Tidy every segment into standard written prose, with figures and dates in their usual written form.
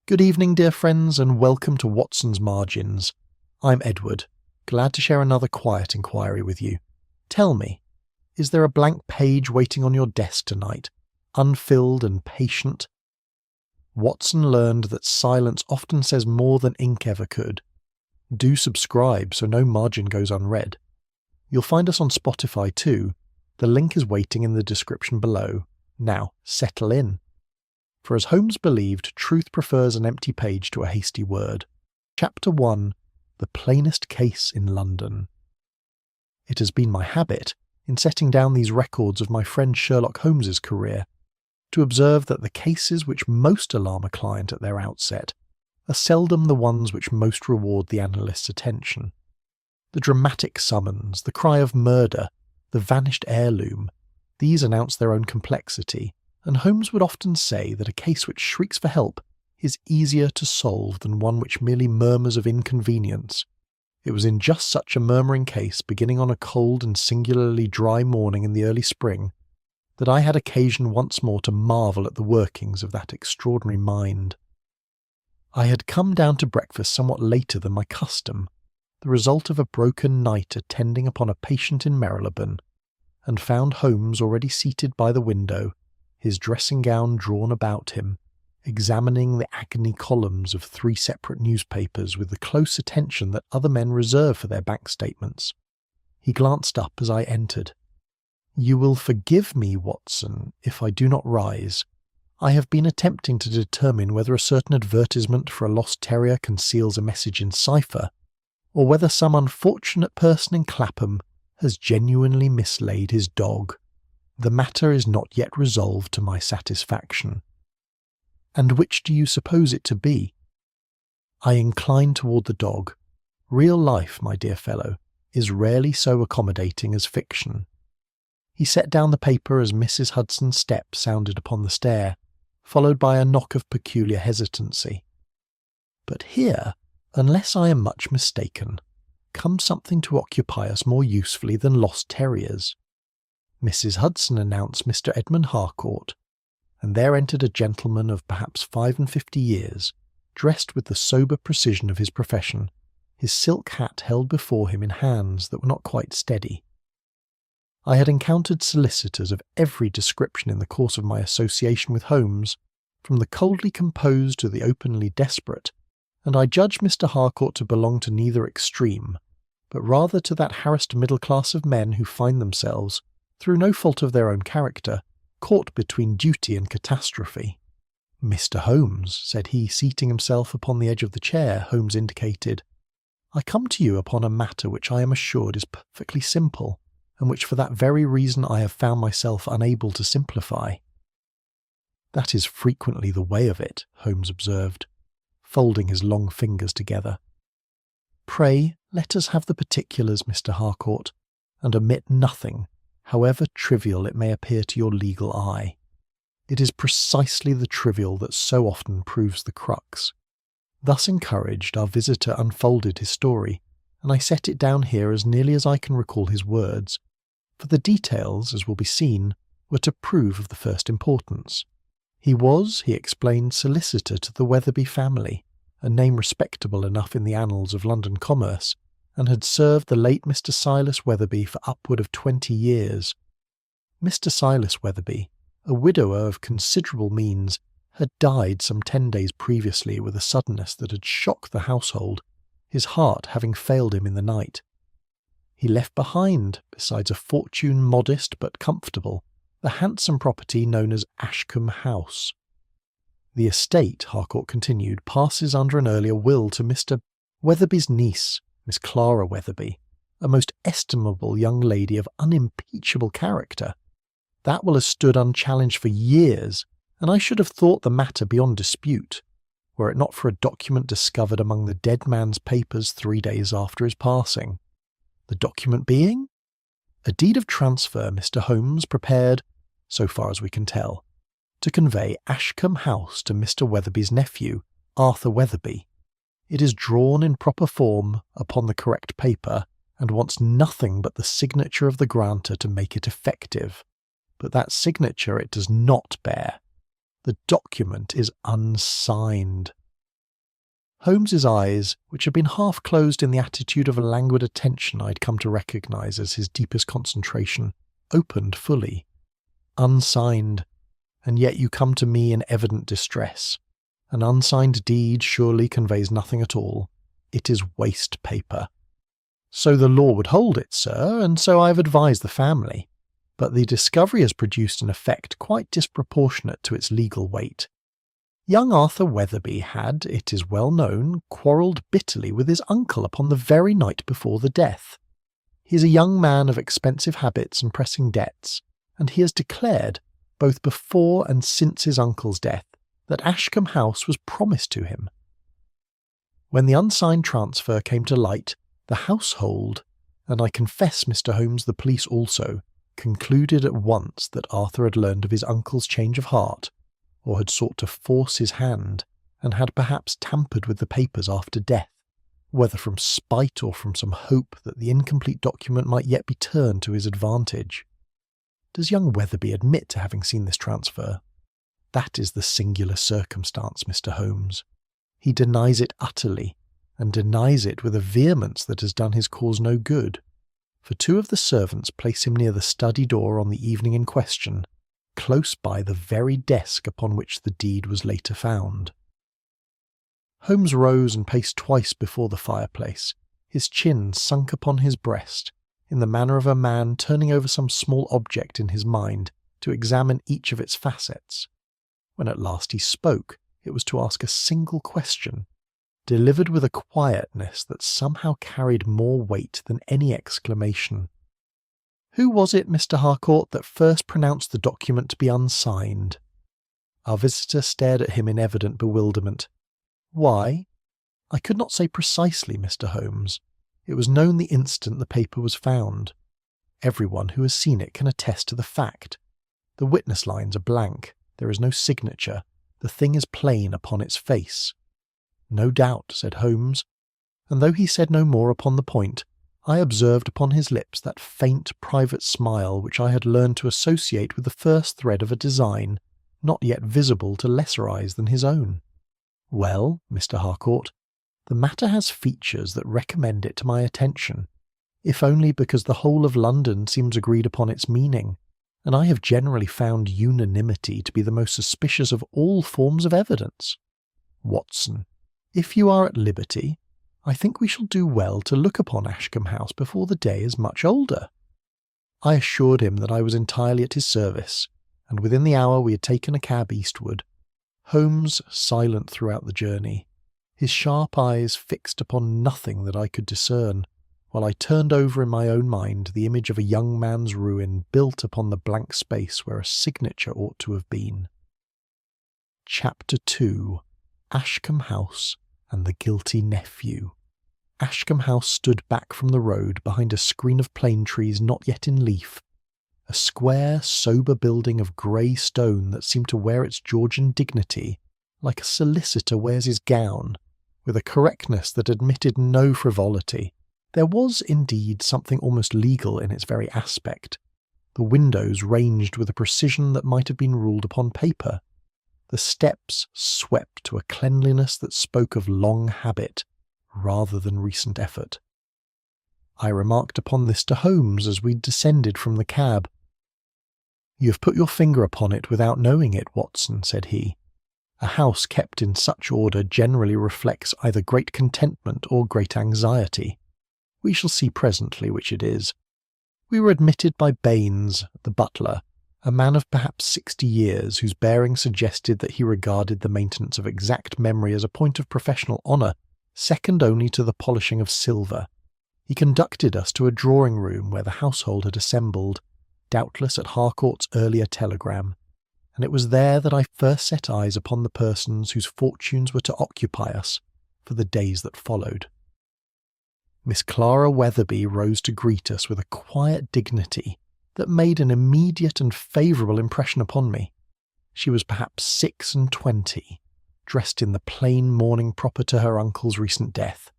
Good evening, dear friends, and welcome to Watson's Margins. I'm Edward, glad to share another quiet inquiry with you. Tell me, is there a blank page waiting on your desk tonight, unfilled and patient? Watson learned that silence often says more than ink ever could. Do subscribe so no margin goes unread. You'll find us on Spotify too. The link is waiting in the description below. Now, settle in. For as Holmes believed, truth prefers an empty page to a hasty word. Chapter 1. The Plainest Case in London. It has been my habit, in setting down these records of my friend Sherlock Holmes's career, to observe that the cases which most alarm a client at their outset are seldom the ones which most reward the analyst's attention. The dramatic summons, the cry of murder, the vanished heirloom, these announce their own complexity, and Holmes would often say that a case which shrieks for help is easier to solve than one which merely murmurs of inconvenience. It was in just such a murmuring case, beginning on a cold and singularly dry morning in the early spring, that I had occasion once more to marvel at the workings of that extraordinary mind. I had come down to breakfast somewhat later than my custom, the result of a broken night attending upon a patient in Marylebone, and found Holmes already seated by the window, his dressing-gown drawn about him, examining the agony columns of 3 separate newspapers with the close attention that other men reserve for their bank statements. He glanced up as I entered. "You will forgive me, Watson, if I do not rise. I have been attempting to determine whether a certain advertisement for a lost terrier conceals a message in cipher, or whether some unfortunate person in Clapham has genuinely mislaid his dog. The matter is not yet resolved to my satisfaction." "And which do you suppose it to be?" I incline toward the dog. Real life, my dear fellow, is rarely so accommodating as fiction. He set down the paper as Mrs. Hudson's step sounded upon the stair, followed by a knock of peculiar hesitancy. But here, unless I am much mistaken, comes something to occupy us more usefully than lost terriers. Mrs. Hudson announced Mr. Edmund Harcourt, and there entered a gentleman of perhaps 55 years, dressed with the sober precision of his profession, his silk hat held before him in hands that were not quite steady. I had encountered solicitors of every description in the course of my association with Holmes, from the coldly composed to the openly desperate, and I judged Mr. Harcourt to belong to neither extreme, but rather to that harassed middle class of men who find themselves, through no fault of their own character, caught between duty and catastrophe. "Mr. Holmes," said he, seating himself upon the edge of the chair Holmes indicated, "I come to you upon a matter which I am assured is perfectly simple, and which for that very reason I have found myself unable to simplify." "That is frequently the way of it," Holmes observed, folding his long fingers together. "Pray, let us have the particulars, Mr. Harcourt, and omit nothing, however trivial it may appear to your legal eye. It is precisely the trivial that so often proves the crux." Thus encouraged, our visitor unfolded his story, and I set it down here as nearly as I can recall his words, for the details, as will be seen, were to prove of the first importance. He was, he explained, solicitor to the Weatherby family, a name respectable enough in the annals of London commerce, and had served the late Mr. Silas Weatherby for upward of 20 years. Mr. Silas Weatherby, a widower of considerable means, had died some 10 days previously with a suddenness that had shocked the household, his heart having failed him in the night. He left behind, besides a fortune modest but comfortable, the handsome property known as Ashcombe House. The estate, Harcourt continued, passes under an earlier will to Mr. Weatherby's niece, Miss Clara Weatherby, a most estimable young lady of unimpeachable character. That will has stood unchallenged for years, and I should have thought the matter beyond dispute, were it not for a document discovered among the dead man's papers 3 days after his passing. The document being? A deed of transfer Mr. Holmes prepared, so far as we can tell, to convey Ashcombe House to Mr. Weatherby's nephew, Arthur Weatherby. It is drawn in proper form upon the correct paper, and wants nothing but the signature of the grantor to make it effective. But that signature it does not bear. The document is unsigned. Holmes's eyes, which had been half closed in the attitude of a languid attention I'd come to recognise as his deepest concentration, opened fully. Unsigned, and yet you come to me in evident distress. An unsigned deed surely conveys nothing at all. It is waste paper. So the law would hold it, sir, and so I have advised the family. But the discovery has produced an effect quite disproportionate to its legal weight. Young Arthur Weatherby had, it is well known, quarrelled bitterly with his uncle upon the very night before the death. He is a young man of expensive habits and pressing debts, and he has declared, both before and since his uncle's death, that Ashcombe House was promised to him. When the unsigned transfer came to light, the household, and I confess, Mr. Holmes, the police also, concluded at once that Arthur had learned of his uncle's change of heart, or had sought to force his hand, and had perhaps tampered with the papers after death, whether from spite or from some hope that the incomplete document might yet be turned to his advantage. Does young Weatherby admit to having seen this transfer? That is the singular circumstance, Mr. Holmes. He denies it utterly, and denies it with a vehemence that has done his cause no good, for two of the servants place him near the study door on the evening in question, close by the very desk upon which the deed was later found. Holmes rose and paced twice before the fireplace, his chin sunk upon his breast, in the manner of a man turning over some small object in his mind to examine each of its facets. When at last he spoke, it was to ask a single question, delivered with a quietness that somehow carried more weight than any exclamation. Who was it, Mr. Harcourt, that first pronounced the document to be unsigned? Our visitor stared at him in evident bewilderment. Why? I could not say precisely, Mr. Holmes. It was known the instant the paper was found. Everyone who has seen it can attest to the fact. The witness lines are blank. There is no signature. The thing is plain upon its face. No doubt, said Holmes, and though he said no more upon the point, I observed upon his lips that faint private smile which I had learned to associate with the first thread of a design, not yet visible to lesser eyes than his own. Well, Mr. Harcourt, the matter has features that recommend it to my attention, if only because the whole of London seems agreed upon its meaning, and I have generally found unanimity to be the most suspicious of all forms of evidence. Watson, if you are at liberty, I think we shall do well to look upon Ashcombe House before the day is much older. I assured him that I was entirely at his service, and within the hour we had taken a cab eastward, Holmes silent throughout the journey, his sharp eyes fixed upon nothing that I could discern, while I turned over in my own mind the image of a young man's ruin built upon the blank space where a signature ought to have been. Chapter 2. Ashcombe House and the Guilty Nephew. Ashcombe House stood back from the road behind a screen of plane trees not yet in leaf, a square, sober building of grey stone that seemed to wear its Georgian dignity like a solicitor wears his gown, with a correctness that admitted no frivolity. There was, indeed, something almost legal in its very aspect, the windows ranged with a precision that might have been ruled upon paper, the steps swept to a cleanliness that spoke of long habit rather than recent effort. I remarked upon this to Holmes as we descended from the cab. "You have put your finger upon it without knowing it, Watson," said he. "A house kept in such order generally reflects either great contentment or great anxiety. We shall see presently which it is. We were admitted by Baines, the butler, a man of perhaps 60 years, whose bearing suggested that he regarded the maintenance of exact memory as a point of professional honour, second only to the polishing of silver. He conducted us to a drawing-room where the household had assembled, doubtless at Harcourt's earlier telegram, and it was there that I first set eyes upon the persons whose fortunes were to occupy us for the days that followed. Miss Clara Weatherby rose to greet us with a quiet dignity that made an immediate and favourable impression upon me. She was perhaps 26, dressed in the plain mourning proper to her uncle's recent death,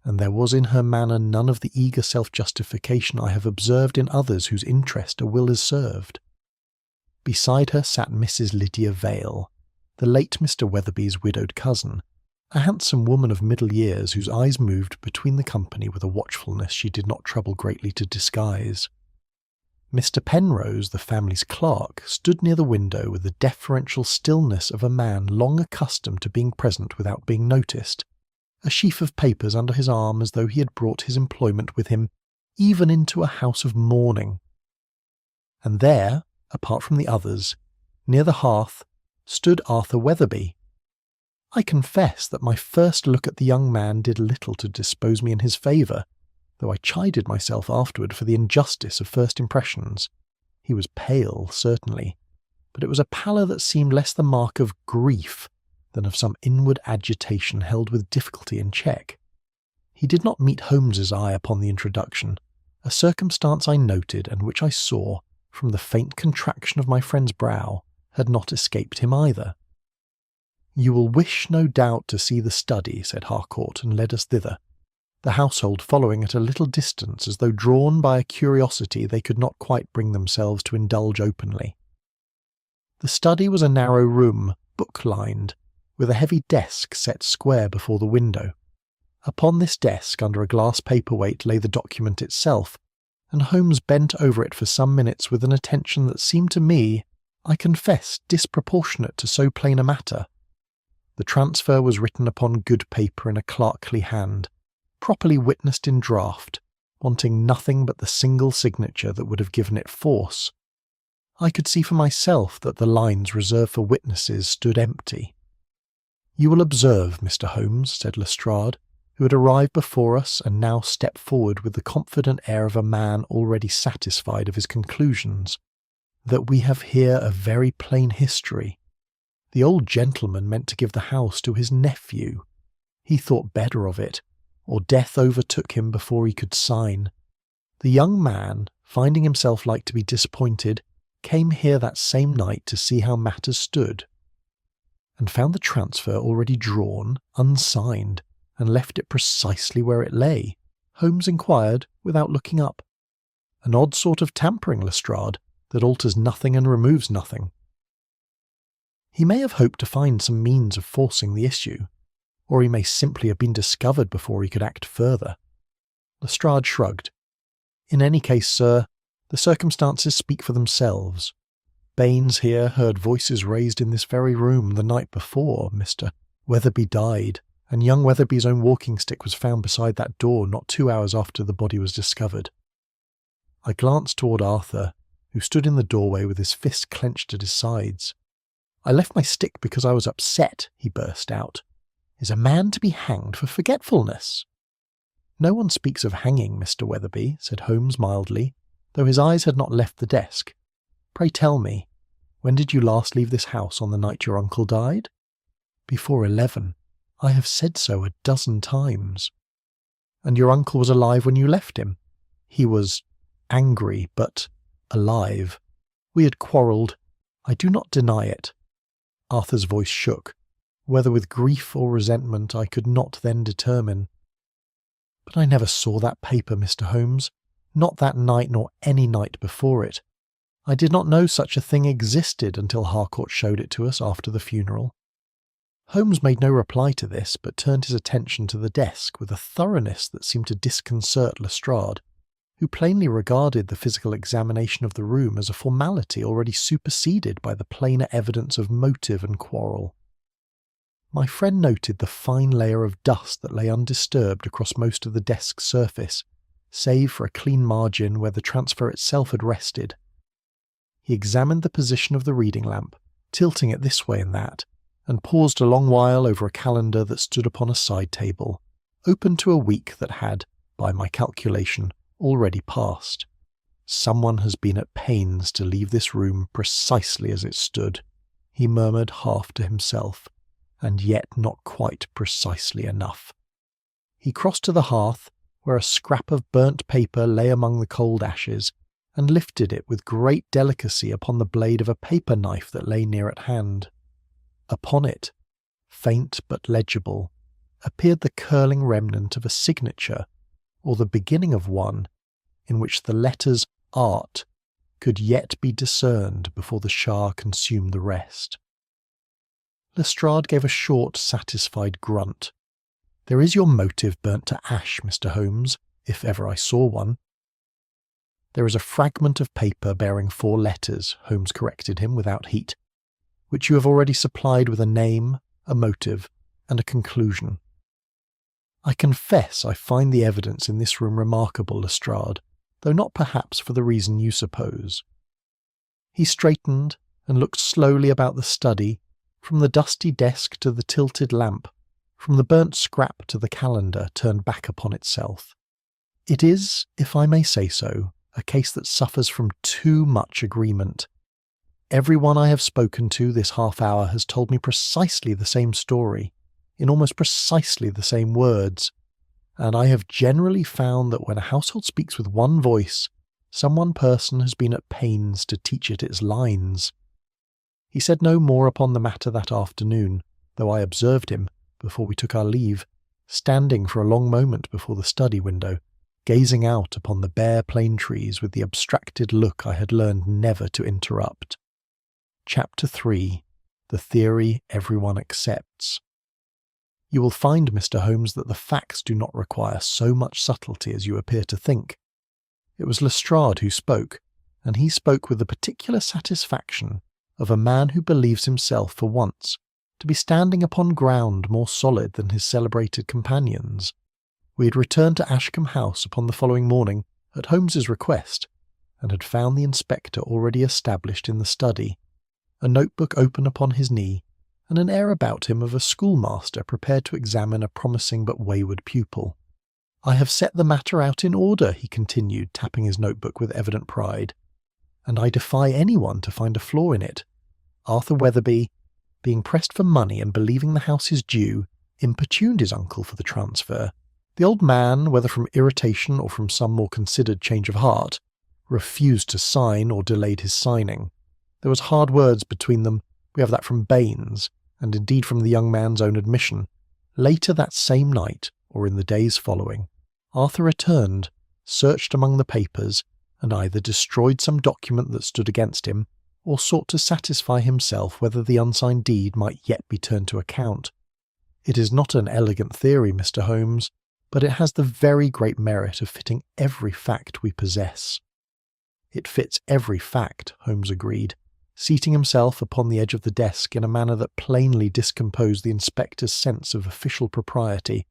and there was in her manner none of the eager self-justification I have observed in others whose interest a will is served. Beside her sat Mrs. Lydia Vale, the late Mr. Weatherby's widowed cousin, a handsome woman of middle years whose eyes moved between the company with a watchfulness she did not trouble greatly to disguise. Mr. Penrose, the family's clerk, stood near the window with the deferential stillness of a man long accustomed to being present without being noticed, a sheaf of papers under his arm as though he had brought his employment with him even into a house of mourning. And there, apart from the others, near the hearth, stood Arthur Weatherby. I confess that my first look at the young man did little to dispose me in his favour, though I chided myself afterward for the injustice of first impressions. He was pale, certainly, but it was a pallor that seemed less the mark of grief than of some inward agitation held with difficulty in check. He did not meet Holmes's eye upon the introduction, a circumstance I noted and which I saw, from the faint contraction of my friend's brow, had not escaped him either. "You will wish, no doubt, to see the study," said Harcourt, and led us thither, the household following at a little distance as though drawn by a curiosity they could not quite bring themselves to indulge openly. The study was a narrow room, book-lined, with a heavy desk set square before the window. Upon this desk, under a glass paperweight, lay the document itself, and Holmes bent over it for some minutes with an attention that seemed to me, I confess, disproportionate to so plain a matter. The transfer was written upon good paper in a clerkly hand, properly witnessed in draft, wanting nothing but the single signature that would have given it force. I could see for myself that the lines reserved for witnesses stood empty. "You will observe, Mr. Holmes," said Lestrade, who had arrived before us and now stepped forward with the confident air of a man already satisfied of his conclusions, "that we have here a very plain history. The old gentleman meant to give the house to his nephew. He thought better of it, or death overtook him before he could sign. The young man, finding himself like to be disappointed, came here that same night to see how matters stood, and found the transfer already drawn, unsigned, and left it precisely where it lay," Holmes inquired, without looking up. "An odd sort of tampering, Lestrade, that alters nothing and removes nothing." "He may have hoped to find some means of forcing the issue, or he may simply have been discovered before he could act further." Lestrade shrugged. "In any case, sir, the circumstances speak for themselves. Baines here heard voices raised in this very room the night before Mr. Weatherby died, and young Weatherby's own walking-stick was found beside that door not 2 hours after the body was discovered." I glanced toward Arthur, who stood in the doorway with his fists clenched at his sides. "I left my stick because I was upset," he burst out. "Is a man to be hanged for forgetfulness?" "No one speaks of hanging, Mr. Weatherby," said Holmes mildly, though his eyes had not left the desk. "Pray tell me, when did you last leave this house on the night your uncle died?" "Before 11. I have said so a dozen times." "And your uncle was alive when you left him?" "He was angry, but alive. We had quarrelled. I do not deny it." Arthur's voice shook, whether with grief or resentment I could not then determine. "But I never saw that paper, Mr. Holmes, not that night nor any night before it. I did not know such a thing existed until Harcourt showed it to us after the funeral." Holmes made no reply to this, but turned his attention to the desk with a thoroughness that seemed to disconcert Lestrade, who plainly regarded the physical examination of the room as a formality already superseded by the plainer evidence of motive and quarrel. My friend noted the fine layer of dust that lay undisturbed across most of the desk's surface, save for a clean margin where the transfer itself had rested. He examined the position of the reading lamp, tilting it this way and that, and paused a long while over a calendar that stood upon a side table, open to a week that had, by my calculation, already passed. "Someone has been at pains to leave this room precisely as it stood," he murmured half to himself, "and yet not quite precisely enough." He crossed to the hearth, where a scrap of burnt paper lay among the cold ashes, and lifted it with great delicacy upon the blade of a paper knife that lay near at hand. Upon it, faint but legible, appeared the curling remnant of a signature, or the beginning of one, in which the letters Art could yet be discerned before the Shah consumed the rest. Lestrade gave a short, satisfied grunt. "There is your motive burnt to ash, Mr. Holmes, if ever I saw one." "There is a fragment of paper bearing 4 letters," Holmes corrected him without heat, "which you have already supplied with a name, a motive, and a conclusion." "I confess I find the evidence in this room remarkable, Lestrade, though not perhaps for the reason you suppose." He straightened and looked slowly about the study, from the dusty desk to the tilted lamp, from the burnt scrap to the calendar turned back upon itself. "It is, if I may say so, a case that suffers from too much agreement. Everyone I have spoken to this half-hour has told me precisely the same story, in almost precisely the same words, and I have generally found that when a household speaks with one voice, some one person has been at pains to teach it its lines." He said no more upon the matter that afternoon, though I observed him, before we took our leave, standing for a long moment before the study window, gazing out upon the bare plane trees with the abstracted look I had learned never to interrupt. Chapter 3. The Theory Everyone Accepts. You will find, Mr. Holmes, that the facts do not require so much subtlety as you appear to think. It was Lestrade who spoke, and he spoke with the particular satisfaction of a man who believes himself, for once, to be standing upon ground more solid than his celebrated companions. We had returned to Ashcombe House upon the following morning, at Holmes's request, and had found the inspector already established in the study, a notebook open upon his knee, and an air about him of a schoolmaster prepared to examine a promising but wayward pupil. "I have set the matter out in order," he continued, tapping his notebook with evident pride, "and I defy anyone to find a flaw in it. Arthur Weatherby, being pressed for money and believing the house his due, importuned his uncle for the transfer. The old man, whether from irritation or from some more considered change of heart, refused to sign or delayed his signing. There was hard words between them. We have that from Baines, and indeed from the young man's own admission. Later that same night, or in the days following, Arthur returned, searched among the papers, and either destroyed some document that stood against him, or sought to satisfy himself whether the unsigned deed might yet be turned to account. It is not an elegant theory, Mr. Holmes, but it has the very great merit of fitting every fact we possess." "It fits every fact," Holmes agreed, seating himself upon the edge of the desk in a manner that plainly discomposed the inspector's sense of official propriety,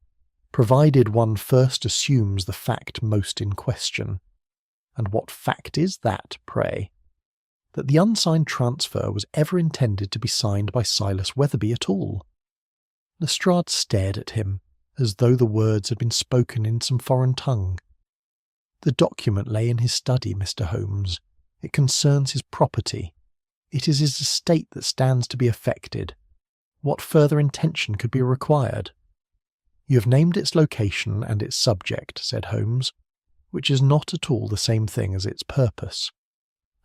provided one first assumes the fact most in question. "And what fact is that, pray?" "That the unsigned transfer was ever intended to be signed by Silas Weatherby at all." Lestrade stared at him, as though the words had been spoken in some foreign tongue. "The document lay in his study, Mr. Holmes. It concerns his property. It is his estate that stands to be affected. What further intention could be required?" "You have named its location and its subject," said Holmes, "which is not at all the same thing as its purpose.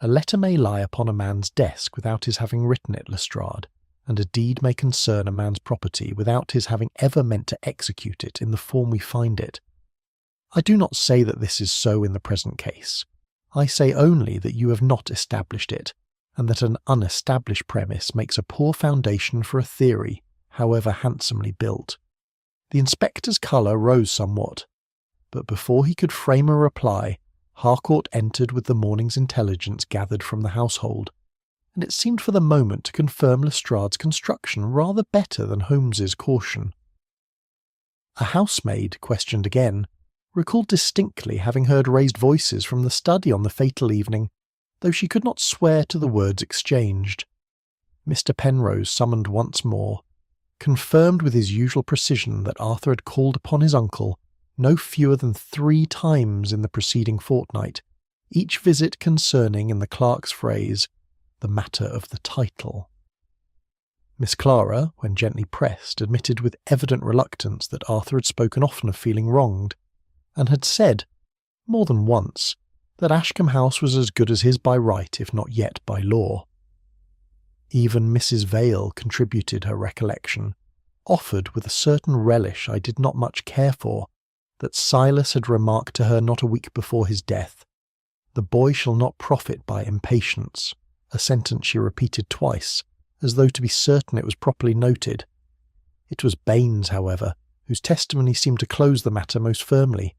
A letter may lie upon a man's desk without his having written it, Lestrade, and a deed may concern a man's property without his having ever meant to execute it in the form we find it. I do not say that this is so in the present case. I say only that you have not established it, and that an unestablished premise makes a poor foundation for a theory, however handsomely built." The inspector's colour rose somewhat, but before he could frame a reply, Harcourt entered with the morning's intelligence gathered from the household, and it seemed for the moment to confirm Lestrade's construction rather better than Holmes's caution. A housemaid, questioned again, recalled distinctly having heard raised voices from the study on the fatal evening, though she could not swear to the words exchanged. Mr. Penrose, summoned once more, confirmed with his usual precision that Arthur had called upon his uncle no fewer than 3 times in the preceding fortnight, each visit concerning, in the clerk's phrase, the matter of the title. Miss Clara, when gently pressed, admitted with evident reluctance that Arthur had spoken often of feeling wronged, and had said, more than once, that Ashcombe House was as good as his by right, if not yet by law. Even Mrs. Vale contributed her recollection, offered with a certain relish I did not much care for, that Silas had remarked to her not a week before his death, "The boy shall not profit by impatience," a sentence she repeated twice, as though to be certain it was properly noted. It was Baines, however, whose testimony seemed to close the matter most firmly,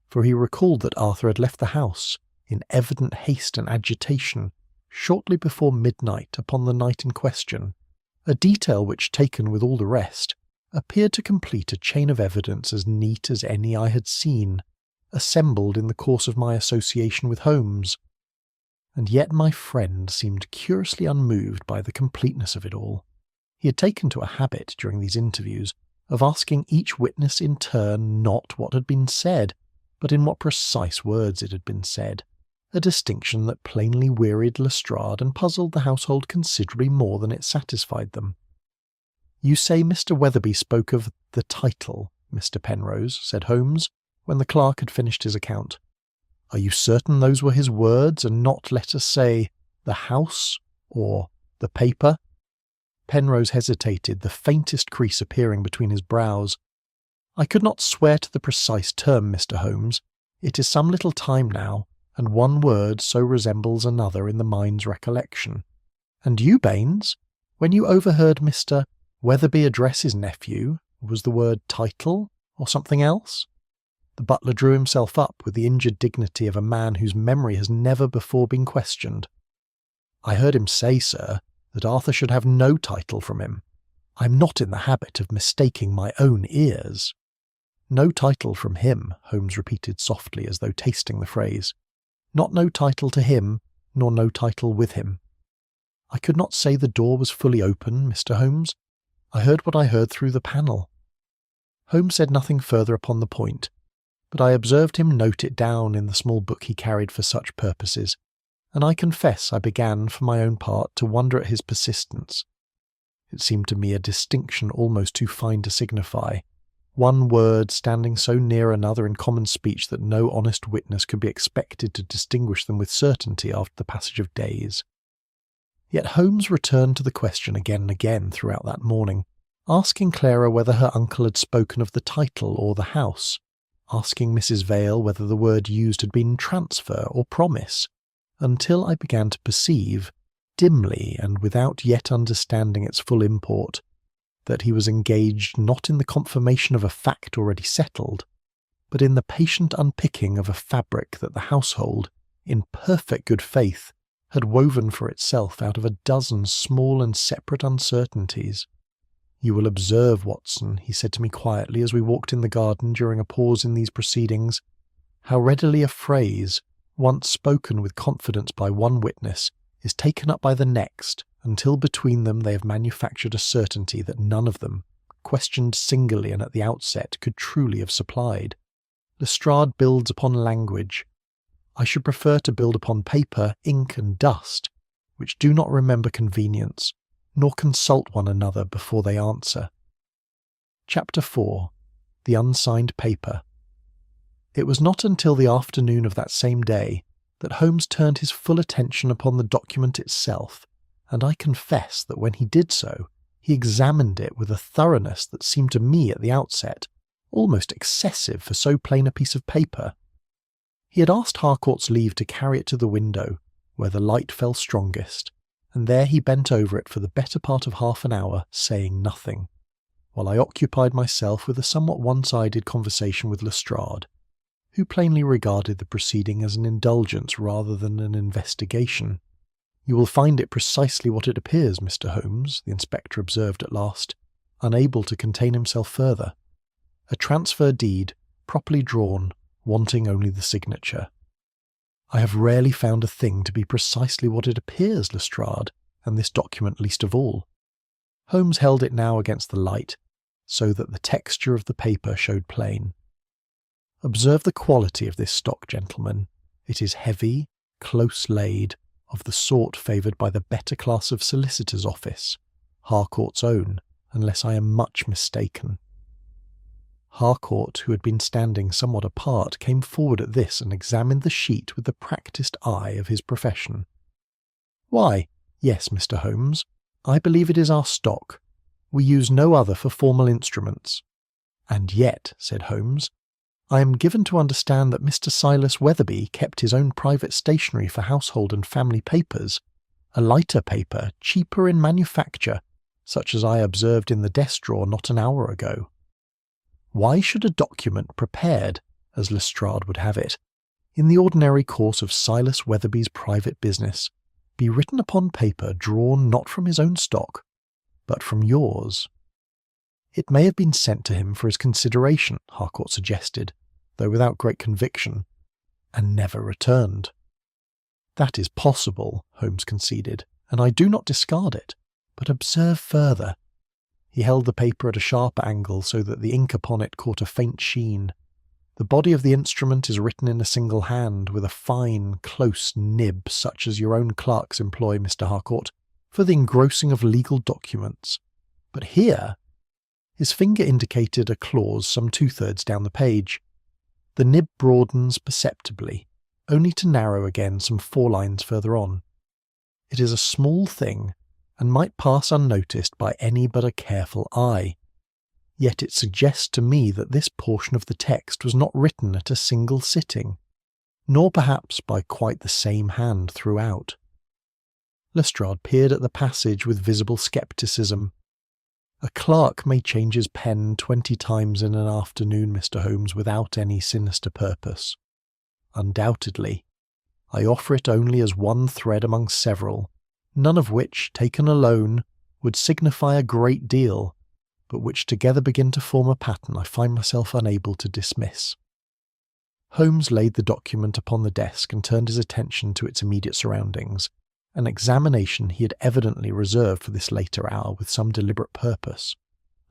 for he recalled that Arthur had left the house, in evident haste and agitation, shortly before midnight upon the night in question, a detail which, taken with all the rest, appeared to complete a chain of evidence as neat as any I had seen, assembled in the course of my association with Holmes. And yet my friend seemed curiously unmoved by the completeness of it all. He had taken to a habit during these interviews of asking each witness in turn not what had been said, but in what precise words it had been said, a distinction that plainly wearied Lestrade and puzzled the household considerably more than it satisfied them. "You say Mr. Weatherby spoke of the title, Mr. Penrose," said Holmes, when the clerk had finished his account. "Are you certain those were his words, and not, let us say, the house, or the paper?" Penrose hesitated, the faintest crease appearing between his brows. "I could not swear to the precise term, Mr. Holmes. It is some little time now, and one word so resembles another in the mind's recollection. And you, Baines, when you overheard Mr. Weatherby address his nephew, was the word title, or something else?" The butler drew himself up with the injured dignity of a man whose memory has never before been questioned. "I heard him say, sir, that Arthur should have no title from him. I am not in the habit of mistaking my own ears." "No title from him," Holmes repeated softly as though tasting the phrase. "Not no title to him, nor no title with him." "I could not say the door was fully open, Mr. Holmes. I heard what I heard through the panel." Holmes said nothing further upon the point, but I observed him note it down in the small book he carried for such purposes, and I confess I began, for my own part, to wonder at his persistence. It seemed to me a distinction almost too fine to signify, one word standing so near another in common speech that no honest witness could be expected to distinguish them with certainty after the passage of days. Yet Holmes returned to the question again and again throughout that morning, asking Clara whether her uncle had spoken of the title or the house, asking Mrs. Vale whether the word used had been transfer or promise, until I began to perceive, dimly and without yet understanding its full import, that he was engaged not in the confirmation of a fact already settled, but in the patient unpicking of a fabric that the household, in perfect good faith, had woven for itself out of a dozen small and separate uncertainties. "You will observe, Watson," he said to me quietly as we walked in the garden during a pause in these proceedings, "how readily a phrase, once spoken with confidence by one witness, is taken up by the next, until between them they have manufactured a certainty that none of them, questioned singly and at the outset, could truly have supplied. Lestrade builds upon language. I should prefer to build upon paper, ink, and dust, which do not remember convenience, nor consult one another before they answer." Chapter 4. The Unsigned Paper. It was not until the afternoon of that same day that Holmes turned his full attention upon the document itself, and I confess that when he did so, he examined it with a thoroughness that seemed to me at the outset almost excessive for so plain a piece of paper. He had asked Harcourt's leave to carry it to the window, where the light fell strongest, and there he bent over it for the better part of half an hour, saying nothing, while I occupied myself with a somewhat one-sided conversation with Lestrade, who plainly regarded the proceeding as an indulgence rather than an investigation. "You will find it precisely what it appears, Mr. Holmes," the inspector observed at last, unable to contain himself further. "A transfer deed, properly drawn, wanting only the signature." "I have rarely found a thing to be precisely what it appears, Lestrade, and this document least of all." Holmes held it now against the light, so that the texture of the paper showed plain. "Observe the quality of this stock, gentlemen. It is heavy, close laid, of the sort favoured by the better class of solicitor's office, Harcourt's own, unless I am much mistaken." Harcourt, who had been standing somewhat apart, came forward at this and examined the sheet with the practised eye of his profession. "Why, yes, Mr. Holmes, I believe it is our stock. We use no other for formal instruments." "And yet," said Holmes, "I am given to understand that Mr. Silas Weatherby kept his own private stationery for household and family papers, a lighter paper cheaper in manufacture, such as I observed in the desk drawer not an hour ago. Why should a document prepared, as Lestrade would have it, in the ordinary course of Silas Weatherby's private business, be written upon paper drawn not from his own stock, but from yours? It may have been sent to him for his consideration, Harcourt suggested, though without great conviction, and never returned. That is possible, Holmes conceded, and I do not discard it, but observe further. He held the paper at a sharp angle so that the ink upon it caught a faint sheen. The body of the instrument is written in a single hand, with a fine, close nib such as your own clerks employ, Mr. Harcourt, for the engrossing of legal documents. But here, his finger indicated a clause some 2/3 down the page. The nib broadens perceptibly, only to narrow again some 4 lines further on. It is a small thing, and might pass unnoticed by any but a careful eye. Yet it suggests to me that this portion of the text was not written at a single sitting, nor perhaps by quite the same hand throughout. Lestrade peered at the passage with visible scepticism. A clerk may change his pen 20 times in an afternoon, Mr. Holmes, without any sinister purpose. Undoubtedly. I offer it only as one thread among several, none of which, taken alone, would signify a great deal, but which together begin to form a pattern I find myself unable to dismiss. Holmes laid the document upon the desk and turned his attention to its immediate surroundings, an examination he had evidently reserved for this later hour with some deliberate purpose.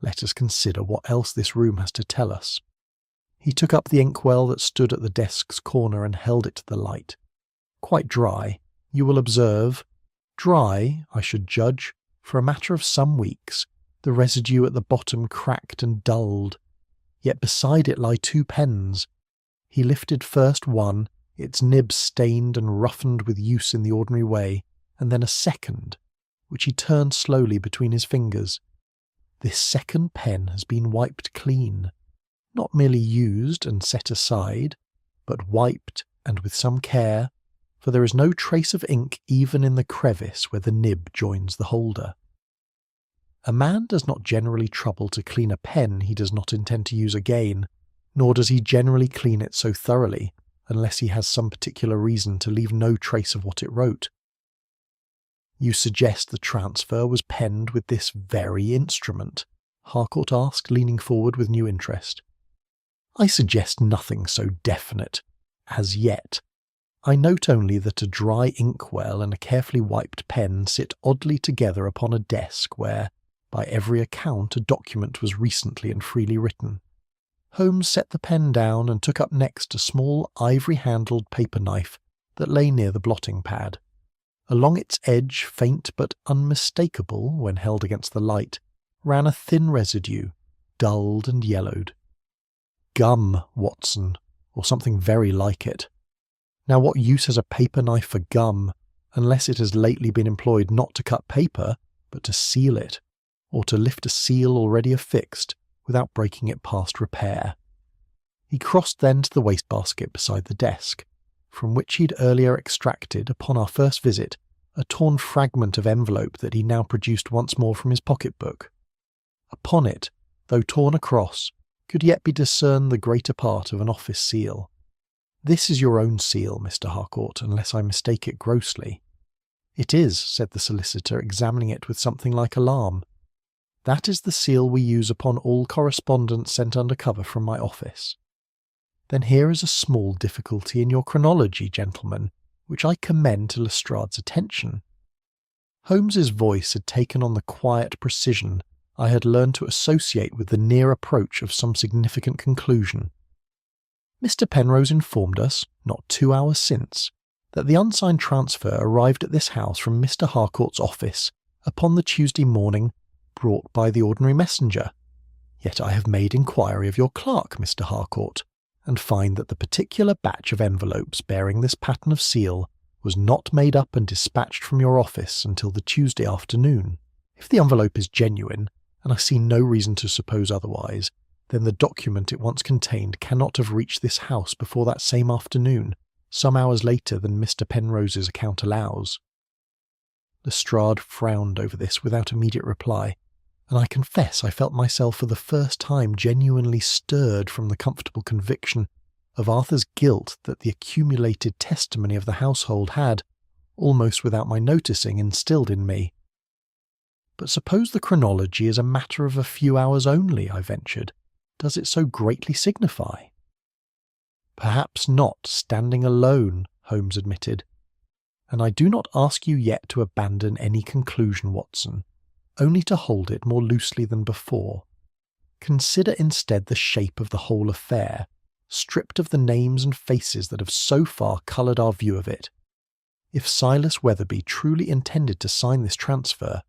Let us consider what else this room has to tell us. He took up the inkwell that stood at the desk's corner and held it to the light. Quite dry, you will observe. Dry, I should judge, for a matter of some weeks, the residue at the bottom cracked and dulled. Yet beside it lie 2 pens. He lifted first one, its nib stained and roughened with use in the ordinary way, and then a second, which he turned slowly between his fingers. This second pen has been wiped clean, not merely used and set aside, but wiped, and with some care, for there is no trace of ink even in the crevice where the nib joins the holder. A man does not generally trouble to clean a pen he does not intend to use again, nor does he generally clean it so thoroughly, unless he has some particular reason to leave no trace of what it wrote. You suggest the transfer was penned with this very instrument? Harcourt asked, leaning forward with new interest. I suggest nothing so definite, as yet. I note only that a dry inkwell and a carefully wiped pen sit oddly together upon a desk where, by every account, a document was recently and freely written. Holmes set the pen down and took up next a small ivory-handled paper knife that lay near the blotting pad. Along its edge, faint but unmistakable when held against the light, ran a thin residue, dulled and yellowed. Gum, Watson, or something very like it. Now what use has a paper knife for gum, unless it has lately been employed not to cut paper, but to seal it, or to lift a seal already affixed, without breaking it past repair? He crossed then to the wastebasket beside the desk, from which he had earlier extracted, upon our first visit, a torn fragment of envelope that he now produced once more from his pocket-book. Upon it, though torn across, could yet be discerned the greater part of an office seal. This is your own seal, Mr. Harcourt, unless I mistake it grossly. It is, said the solicitor, examining it with something like alarm. That is the seal we use upon all correspondence sent under cover from my office. Then here is a small difficulty in your chronology, gentlemen, which I commend to Lestrade's attention. Holmes's voice had taken on the quiet precision I had learned to associate with the near approach of some significant conclusion. Mr. Penrose informed us, not 2 hours since, that the unsigned transfer arrived at this house from Mr. Harcourt's office upon the Tuesday morning, brought by the ordinary messenger. Yet I have made inquiry of your clerk, Mr. Harcourt, and find that the particular batch of envelopes bearing this pattern of seal was not made up and dispatched from your office until the Tuesday afternoon. If the envelope is genuine, and I see no reason to suppose otherwise, then the document it once contained cannot have reached this house before that same afternoon, some hours later than Mr. Penrose's account allows. Lestrade frowned over this without immediate reply, and I confess I felt myself for the first time genuinely stirred from the comfortable conviction of Arthur's guilt that the accumulated testimony of the household had, almost without my noticing, instilled in me. "But suppose the chronology is a matter of a few hours only," I ventured. "Does it so greatly signify?" "Perhaps not, standing alone," Holmes admitted. "And I do not ask you yet to abandon any conclusion, Watson, only to hold it more loosely than before. Consider instead the shape of the whole affair, stripped of the names and faces that have so far coloured our view of it. If Silas Weatherby truly intended to sign this transfer,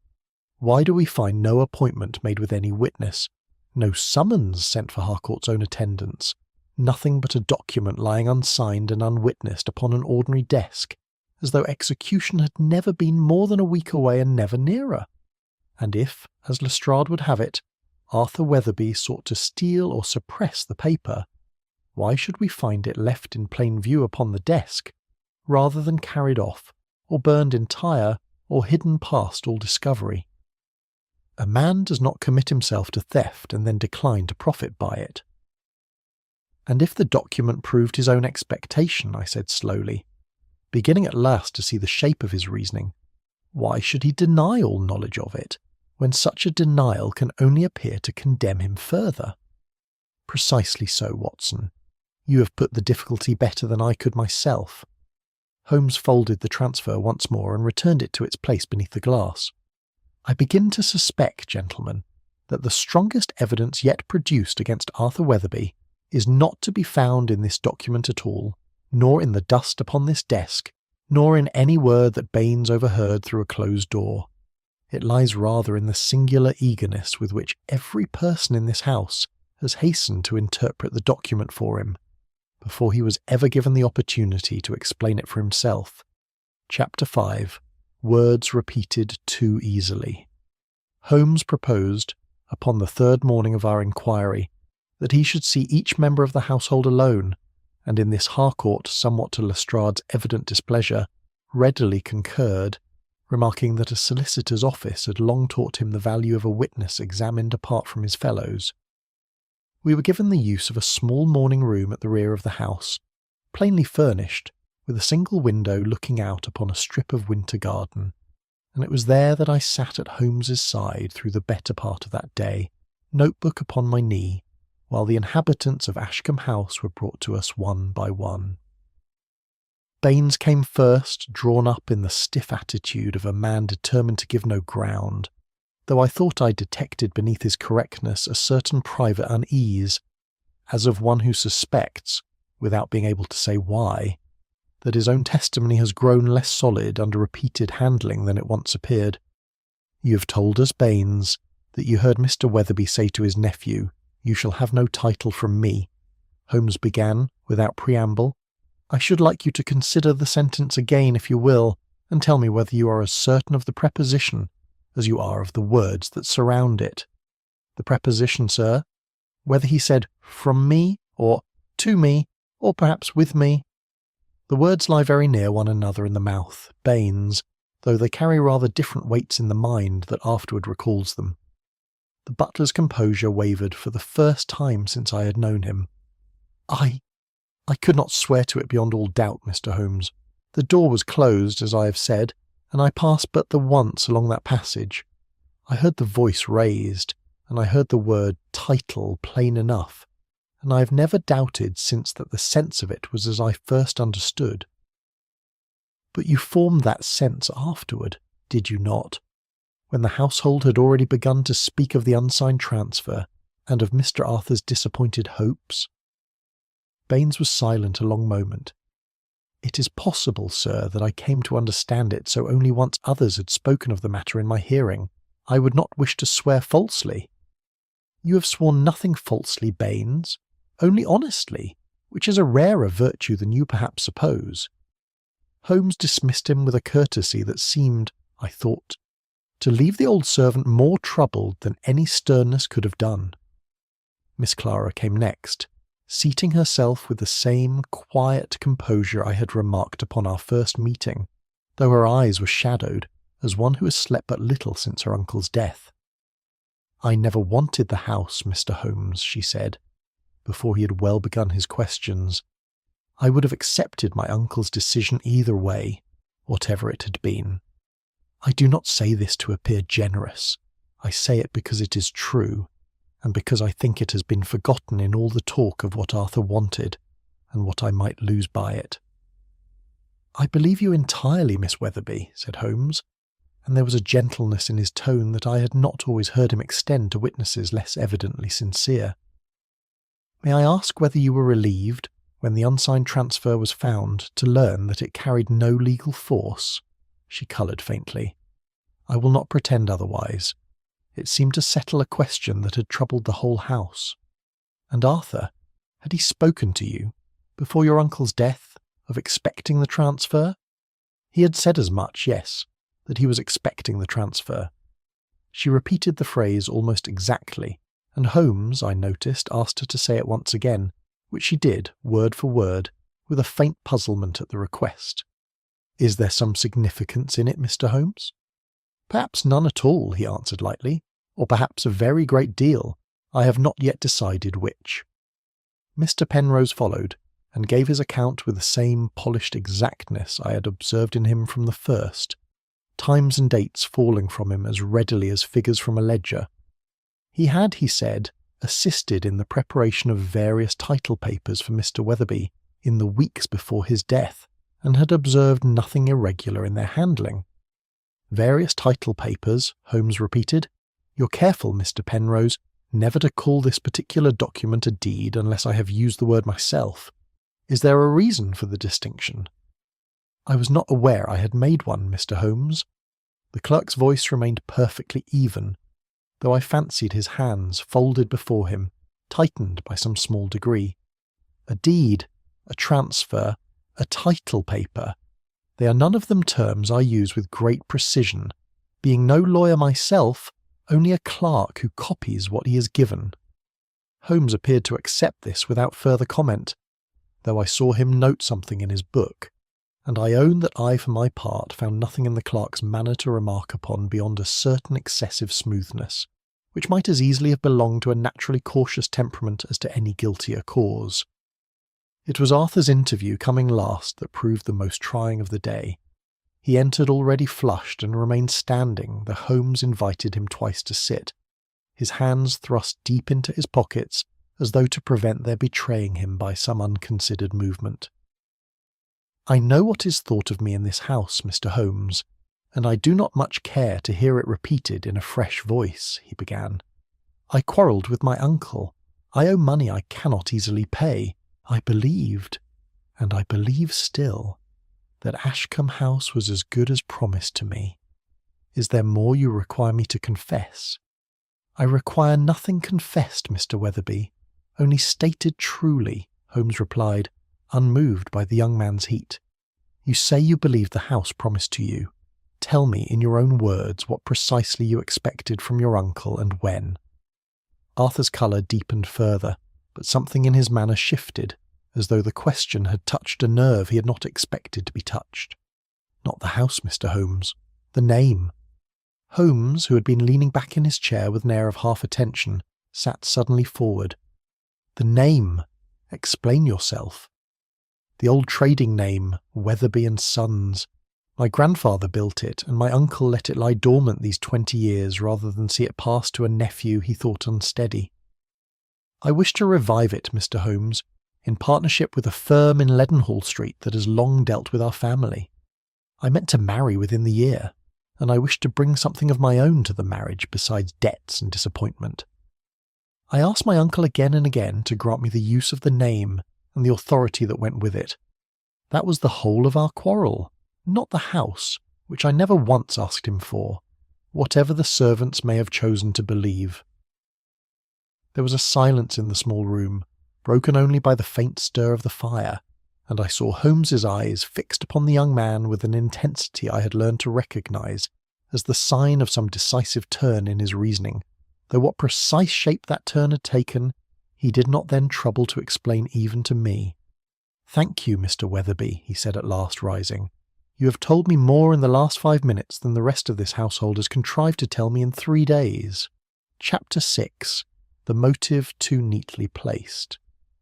why do we find no appointment made with any witness, no summons sent for Harcourt's own attendance, nothing but a document lying unsigned and unwitnessed upon an ordinary desk, as though execution had never been more than a week away and never nearer? And if, as Lestrade would have it, Arthur Weatherby sought to steal or suppress the paper, why should we find it left in plain view upon the desk, rather than carried off, or burned entire, or hidden past all discovery? A man does not commit himself to theft and then decline to profit by it." "And if the document proved his own expectation," I said slowly, beginning at last to see the shape of his reasoning, "why should he deny all knowledge of it, when such a denial can only appear to condemn him further?" "Precisely so, Watson. You have put the difficulty better than I could myself." Holmes folded the transfer once more and returned it to its place beneath the glass. "I begin to suspect, gentlemen, that the strongest evidence yet produced against Arthur Weatherby is not to be found in this document at all, nor in the dust upon this desk, nor in any word that Baines overheard through a closed door. It lies rather in the singular eagerness with which every person in this house has hastened to interpret the document for him, before he was ever given the opportunity to explain it for himself. Chapter 5. Words repeated too easily. Holmes proposed, upon the third morning of our inquiry, that he should see each member of the household alone, and in this Harcourt, somewhat to Lestrade's evident displeasure, readily concurred, remarking that a solicitor's office had long taught him the value of a witness examined apart from his fellows. We were given the use of a small morning room at the rear of the house, plainly furnished, with a single window looking out upon a strip of winter garden, and it was there that I sat at Holmes's side through the better part of that day, notebook upon my knee, while the inhabitants of Ashcombe House were brought to us one by one. Baines came first, drawn up in the stiff attitude of a man determined to give no ground, though I thought I detected beneath his correctness a certain private unease, as of one who suspects, without being able to say why, that his own testimony has grown less solid under repeated handling than it once appeared. "You have told us, Baines, that you heard Mr. Weatherby say to his nephew, 'You shall have no title from me,'" Holmes began, without preamble. "I should like you to consider the sentence again, if you will, and tell me whether you are as certain of the preposition as you are of the words that surround it." "The preposition, sir? Whether he said 'from me,' or 'to me,' or perhaps 'with me'?" "The words lie very near one another in the mouth, Baines, though they carry rather different weights in the mind that afterward recalls them." The butler's composure wavered for the first time since I had known him. I could not swear to it beyond all doubt, Mr. Holmes. The door was closed, as I have said, and I passed but the once along that passage. I heard the voice raised, and I heard the word 'title' plain enough, and I have never doubted since that the sense of it was as I first understood." "But you formed that sense afterward, did you not, when the household had already begun to speak of the unsigned transfer, and of Mr. Arthur's disappointed hopes?" Baines was silent a long moment. "It is possible, sir, that I came to understand it so only once others had spoken of the matter in my hearing. I would not wish to swear falsely." "You have sworn nothing falsely, Baines, only honestly, which is a rarer virtue than you perhaps suppose." Holmes dismissed him with a courtesy that seemed, I thought, to leave the old servant more troubled than any sternness could have done. Miss Clara came next, seating herself with the same quiet composure I had remarked upon our first meeting, though her eyes were shadowed, as one who has slept but little since her uncle's death. "I never wanted the house, Mr. Holmes," she said, before he had well begun his questions. "I would have accepted my uncle's decision either way, whatever it had been. I do not say this to appear generous. I say it because it is true, and because I think it has been forgotten in all the talk of what Arthur wanted, and what I might lose by it." "I believe you entirely, Miss Weatherby," said Holmes, and there was a gentleness in his tone that I had not always heard him extend to witnesses less evidently sincere. "May I ask whether you were relieved, when the unsigned transfer was found, to learn that it carried no legal force?" She coloured faintly. "I will not pretend otherwise. It seemed to settle a question that had troubled the whole house. And Arthur, had he spoken to you, before your uncle's death, of expecting the transfer?" "He had said as much, yes, that he was expecting the transfer." She repeated the phrase almost exactly, and Holmes, I noticed, asked her to say it once again, which she did, word for word, with a faint puzzlement at the request. "Is there some significance in it, Mr. Holmes?" "Perhaps none at all," he answered lightly, "or perhaps a very great deal. I have not yet decided which." Mr. Penrose followed, and gave his account with the same polished exactness I had observed in him from the first, times and dates falling from him as readily as figures from a ledger. He had, he said, assisted in the preparation of various title papers for Mr. Weatherby in the weeks before his death, and had observed nothing irregular in their handling. "Various title papers," Holmes repeated. "You're careful, Mr. Penrose, never to call this particular document a deed unless I have used the word myself. Is there a reason for the distinction?" "I was not aware I had made one, Mr. Holmes." The clerk's voice remained perfectly even, though I fancied his hands, folded before him, tightened by some small degree. "A deed, a transfer, a title paper, they are none of them terms I use with great precision, being no lawyer myself, only a clerk who copies what he is given." Holmes appeared to accept this without further comment, though I saw him note something in his book, and I own that I for my part found nothing in the clerk's manner to remark upon beyond a certain excessive smoothness, which might as easily have belonged to a naturally cautious temperament as to any guiltier cause. It was Arthur's interview coming last that proved the most trying of the day. He entered already flushed and remained standing, though Holmes invited him twice to sit, his hands thrust deep into his pockets as though to prevent their betraying him by some unconsidered movement. "I know what is thought of me in this house, Mr. Holmes, and I do not much care to hear it repeated in a fresh voice," he began. "I quarrelled with my uncle. I owe money I cannot easily pay. I believed, and I believe still, that Ashcombe House was as good as promised to me. Is there more you require me to confess?" "I require nothing confessed, Mr. Weatherby, only stated truly," Holmes replied, unmoved by the young man's heat. "You say you believe the house promised to you. Tell me in your own words what precisely you expected from your uncle and when." Arthur's colour deepened further, but something in his manner shifted, as though the question had touched a nerve he had not expected to be touched. "Not the house, Mr. Holmes. The name." Holmes, who had been leaning back in his chair with an air of half-attention, sat suddenly forward. "The name. Explain yourself." "The old trading name, Weatherby and Sons. My grandfather built it, and my uncle let it lie dormant these 20 years rather than see it pass to a nephew he thought unsteady. I wish to revive it, Mr. Holmes, in partnership with a firm in Leadenhall Street that has long dealt with our family. I meant to marry within the year, and I wish to bring something of my own to the marriage besides debts and disappointment. I asked my uncle again and again to grant me the use of the name and the authority that went with it. That was the whole of our quarrel, not the house, which I never once asked him for, whatever the servants may have chosen to believe." There was a silence in the small room, broken only by the faint stir of the fire, and I saw Holmes's eyes fixed upon the young man with an intensity I had learned to recognise as the sign of some decisive turn in his reasoning, though what precise shape that turn had taken, he did not then trouble to explain even to me. "Thank you, Mr. Weatherby," he said at last, rising. You have told me more in the last 5 minutes than the rest of this household has contrived to tell me in 3 days. Chapter 6. The motive too neatly placed.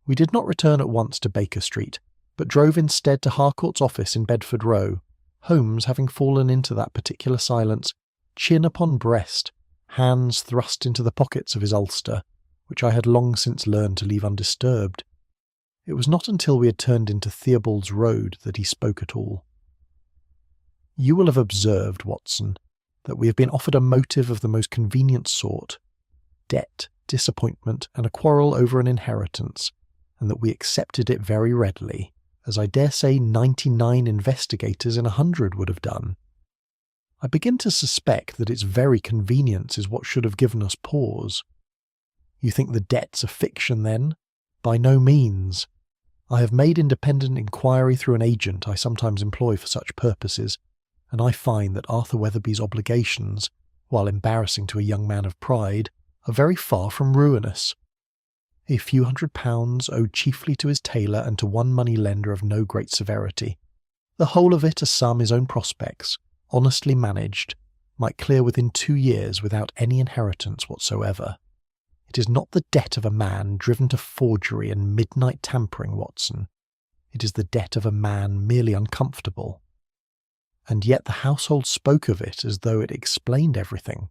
We did not return at once to Baker Street, but drove instead to Harcourt's office in Bedford Row, Holmes having fallen into that particular silence, chin upon breast, hands thrust into the pockets of his ulster, which I had long since learned to leave undisturbed. It was not until we had turned into Theobald's Road that he spoke at all. You will have observed, Watson, that we have been offered a motive of the most convenient sort, debt, disappointment, and a quarrel over an inheritance, and that we accepted it very readily, as I dare say 99 investigators in 100 would have done. I begin to suspect that its very convenience is what should have given us pause. You think the debt's a fiction, then? By no means. I have made independent inquiry through an agent I sometimes employ for such purposes, and I find that Arthur Weatherby's obligations, while embarrassing to a young man of pride, are very far from ruinous. A few £100 owed chiefly to his tailor and to one money-lender of no great severity. The whole of it, a sum his own prospects, honestly managed, might clear within 2 years without any inheritance whatsoever. It is not the debt of a man driven to forgery and midnight tampering, Watson. It is the debt of a man merely uncomfortable. And yet the household spoke of it as though it explained everything.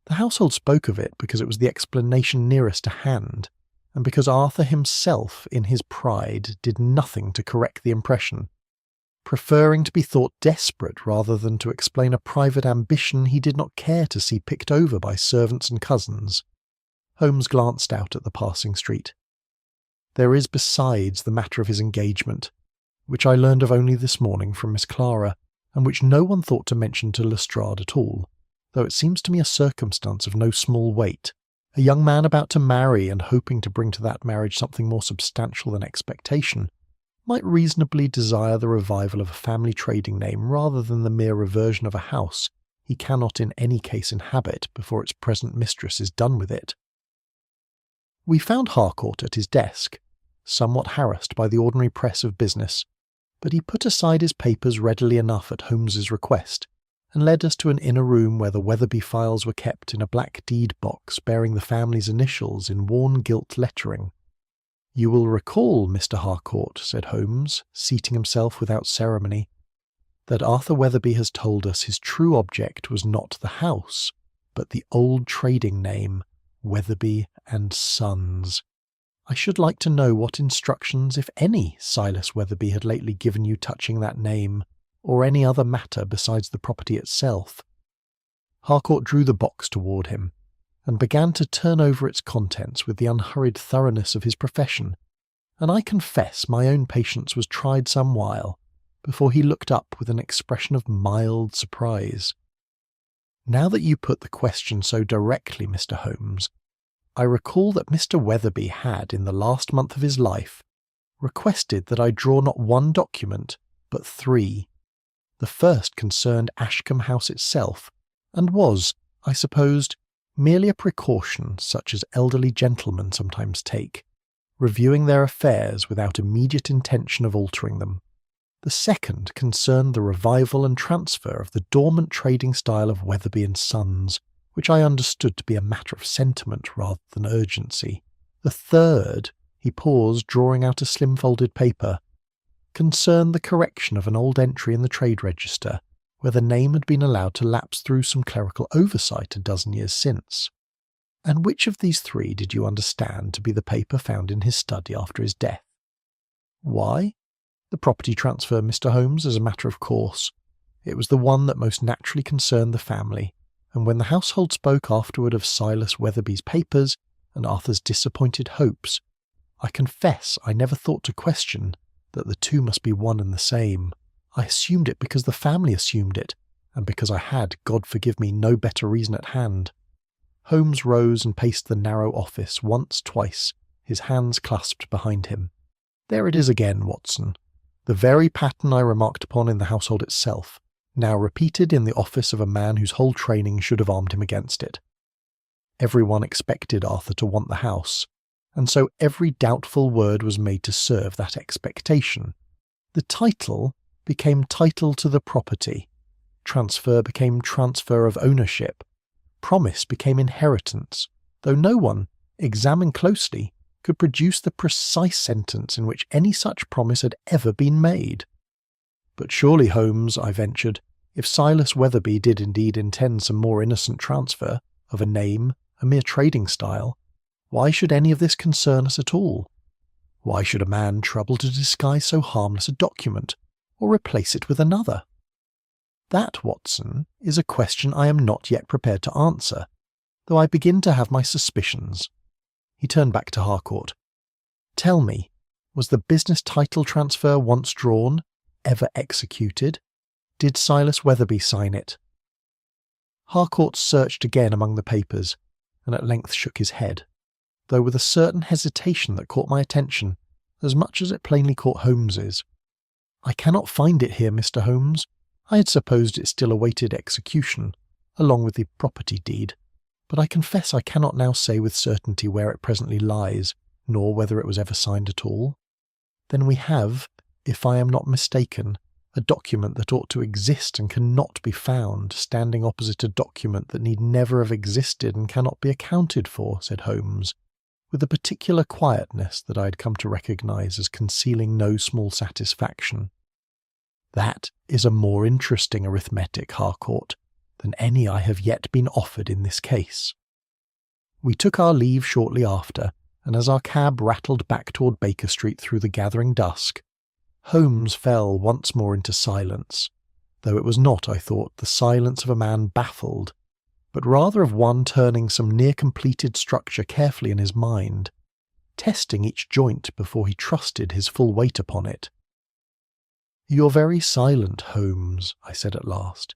The household spoke of it because it was the explanation nearest to hand, and because Arthur himself, in his pride, did nothing to correct the impression, preferring to be thought desperate rather than to explain a private ambition he did not care to see picked over by servants and cousins. Holmes glanced out at the passing street. There is besides the matter of his engagement, which I learned of only this morning from Miss Clara, and which no one thought to mention to Lestrade at all, though it seems to me a circumstance of no small weight. A young man about to marry and hoping to bring to that marriage something more substantial than expectation might reasonably desire the revival of a family trading name rather than the mere reversion of a house he cannot in any case inhabit before its present mistress is done with it. We found Harcourt at his desk, somewhat harassed by the ordinary press of business, but he put aside his papers readily enough at Holmes's request, and led us to an inner room where the Weatherby files were kept in a black deed box bearing the family's initials in worn gilt lettering. "You will recall, Mr. Harcourt," said Holmes, seating himself without ceremony, "that Arthur Weatherby has told us his true object was not the house, but the old trading name, Weatherby and Sons. I should like to know what instructions, if any, Silas Weatherby had lately given you touching that name, or any other matter besides the property itself." Harcourt drew the box toward him, and began to turn over its contents with the unhurried thoroughness of his profession, and I confess my own patience was tried some while, before he looked up with an expression of mild surprise. "Now that you put the question so directly, Mr. Holmes, I recall that Mr. Weatherby had, in the last month of his life, requested that I draw not one document, but 3. The first concerned Ashcombe House itself, and was, I supposed, merely a precaution such as elderly gentlemen sometimes take, reviewing their affairs without immediate intention of altering them. The second concerned the revival and transfer of the dormant trading style of Weatherby and Sons, which I understood to be a matter of sentiment rather than urgency. The third," he paused, drawing out a slim-folded paper, "concerned the correction of an old entry in the trade register, where the name had been allowed to lapse through some clerical oversight a dozen years since." "And which of these 3 did you understand to be the paper found in his study after his death?" "Why? The property transfer, Mr. Holmes, as a matter of course. It was the one that most naturally concerned the family, and when the household spoke afterward of Silas Weatherby's papers and Arthur's disappointed hopes, I confess I never thought to question that the 2 must be one and the same. I assumed it because the family assumed it, and because I had, God forgive me, no better reason at hand." Holmes rose and paced the narrow office once, twice, his hands clasped behind him. "There it is again, Watson. The very pattern I remarked upon in the household itself, now repeated in the office of a man whose whole training should have armed him against it. Everyone expected Arthur to want the house, and so every doubtful word was made to serve that expectation. The title, became title to the property, transfer became transfer of ownership, promise became inheritance, though no one, examined closely, could produce the precise sentence in which any such promise had ever been made. But surely, Holmes, I ventured, if Silas Weatherby did indeed intend some more innocent transfer, of a name, a mere trading style, why should any of this concern us at all? Why should a man trouble to disguise so harmless a document, or replace it with another? That, Watson, is a question I am not yet prepared to answer, though I begin to have my suspicions. He turned back to Harcourt. Tell me, was the business title transfer once drawn, ever executed? Did Silas Weatherby sign it? Harcourt searched again among the papers, and at length shook his head, though with a certain hesitation that caught my attention, as much as it plainly caught Holmes's. I cannot find it here, Mr. Holmes. I had supposed it still awaited execution, along with the property deed, but I confess I cannot now say with certainty where it presently lies, nor whether it was ever signed at all. Then we have, if I am not mistaken, a document that ought to exist and cannot be found, standing opposite a document that need never have existed and cannot be accounted for, said Holmes, with a particular quietness that I had come to recognise as concealing no small satisfaction. That is a more interesting arithmetic, Harcourt, than any I have yet been offered in this case. We took our leave shortly after, and as our cab rattled back toward Baker Street through the gathering dusk, Holmes fell once more into silence, though it was not, I thought, the silence of a man baffled, but rather of one turning some near-completed structure carefully in his mind, testing each joint before he trusted his full weight upon it. "You're very silent, Holmes," I said at last.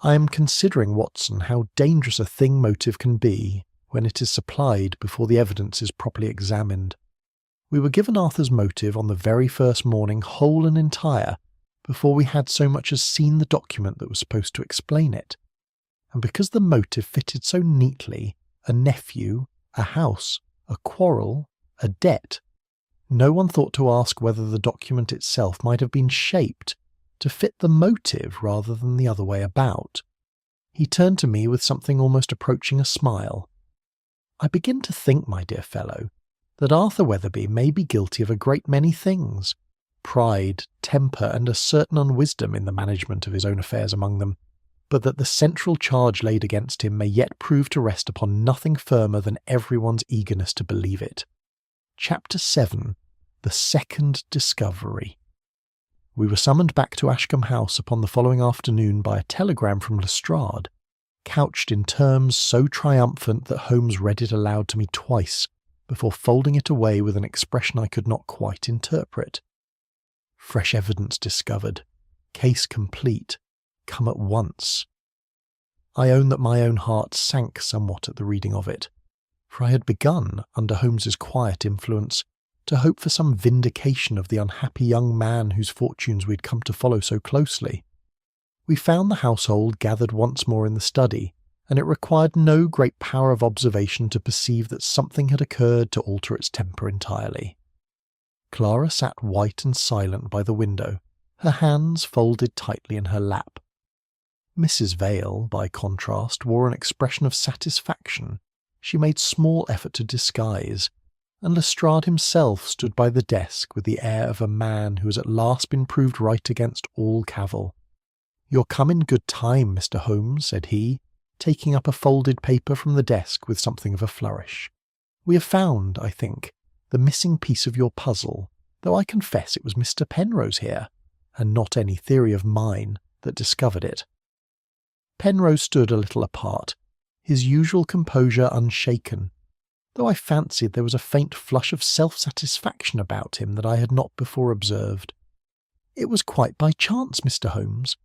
"I am considering, Watson, how dangerous a thing motive can be when it is supplied before the evidence is properly examined. We were given Arthur's motive on the very first morning whole and entire, before we had so much as seen the document that was supposed to explain it. And because the motive fitted so neatly, a nephew, a house, a quarrel, a debt, no one thought to ask whether the document itself might have been shaped to fit the motive rather than the other way about." He turned to me with something almost approaching a smile. "I begin to think, my dear fellow, that Arthur Weatherby may be guilty of a great many things, pride, temper, and a certain unwisdom in the management of his own affairs among them, but that the central charge laid against him may yet prove to rest upon nothing firmer than everyone's eagerness to believe it." Chapter 7. The Second Discovery. We were summoned back to Ashcombe House upon the following afternoon by a telegram from Lestrade, couched in terms so triumphant that Holmes read it aloud to me twice, before folding it away with an expression I could not quite interpret. "Fresh evidence discovered. Case complete. Come at once." I own that my own heart sank somewhat at the reading of it, for I had begun, under Holmes's quiet influence, to hope for some vindication of the unhappy young man whose fortunes we had come to follow so closely. We found the household gathered once more in the study, and it required no great power of observation to perceive that something had occurred to alter its temper entirely. Clara sat white and silent by the window, her hands folded tightly in her lap. Mrs. Vale, by contrast, wore an expression of satisfaction she made small effort to disguise, and Lestrade himself stood by the desk with the air of a man who has at last been proved right against all cavil. "You're come in good time, Mr. Holmes," said he, taking up a folded paper from the desk with something of a flourish. "We have found, I think, the missing piece of your puzzle, though I confess it was Mr. Penrose here, and not any theory of mine, that discovered it." Penrose stood a little apart, his usual composure unshaken, though I fancied there was a faint flush of self-satisfaction about him that I had not before observed. "It was quite by chance, Mr. Holmes.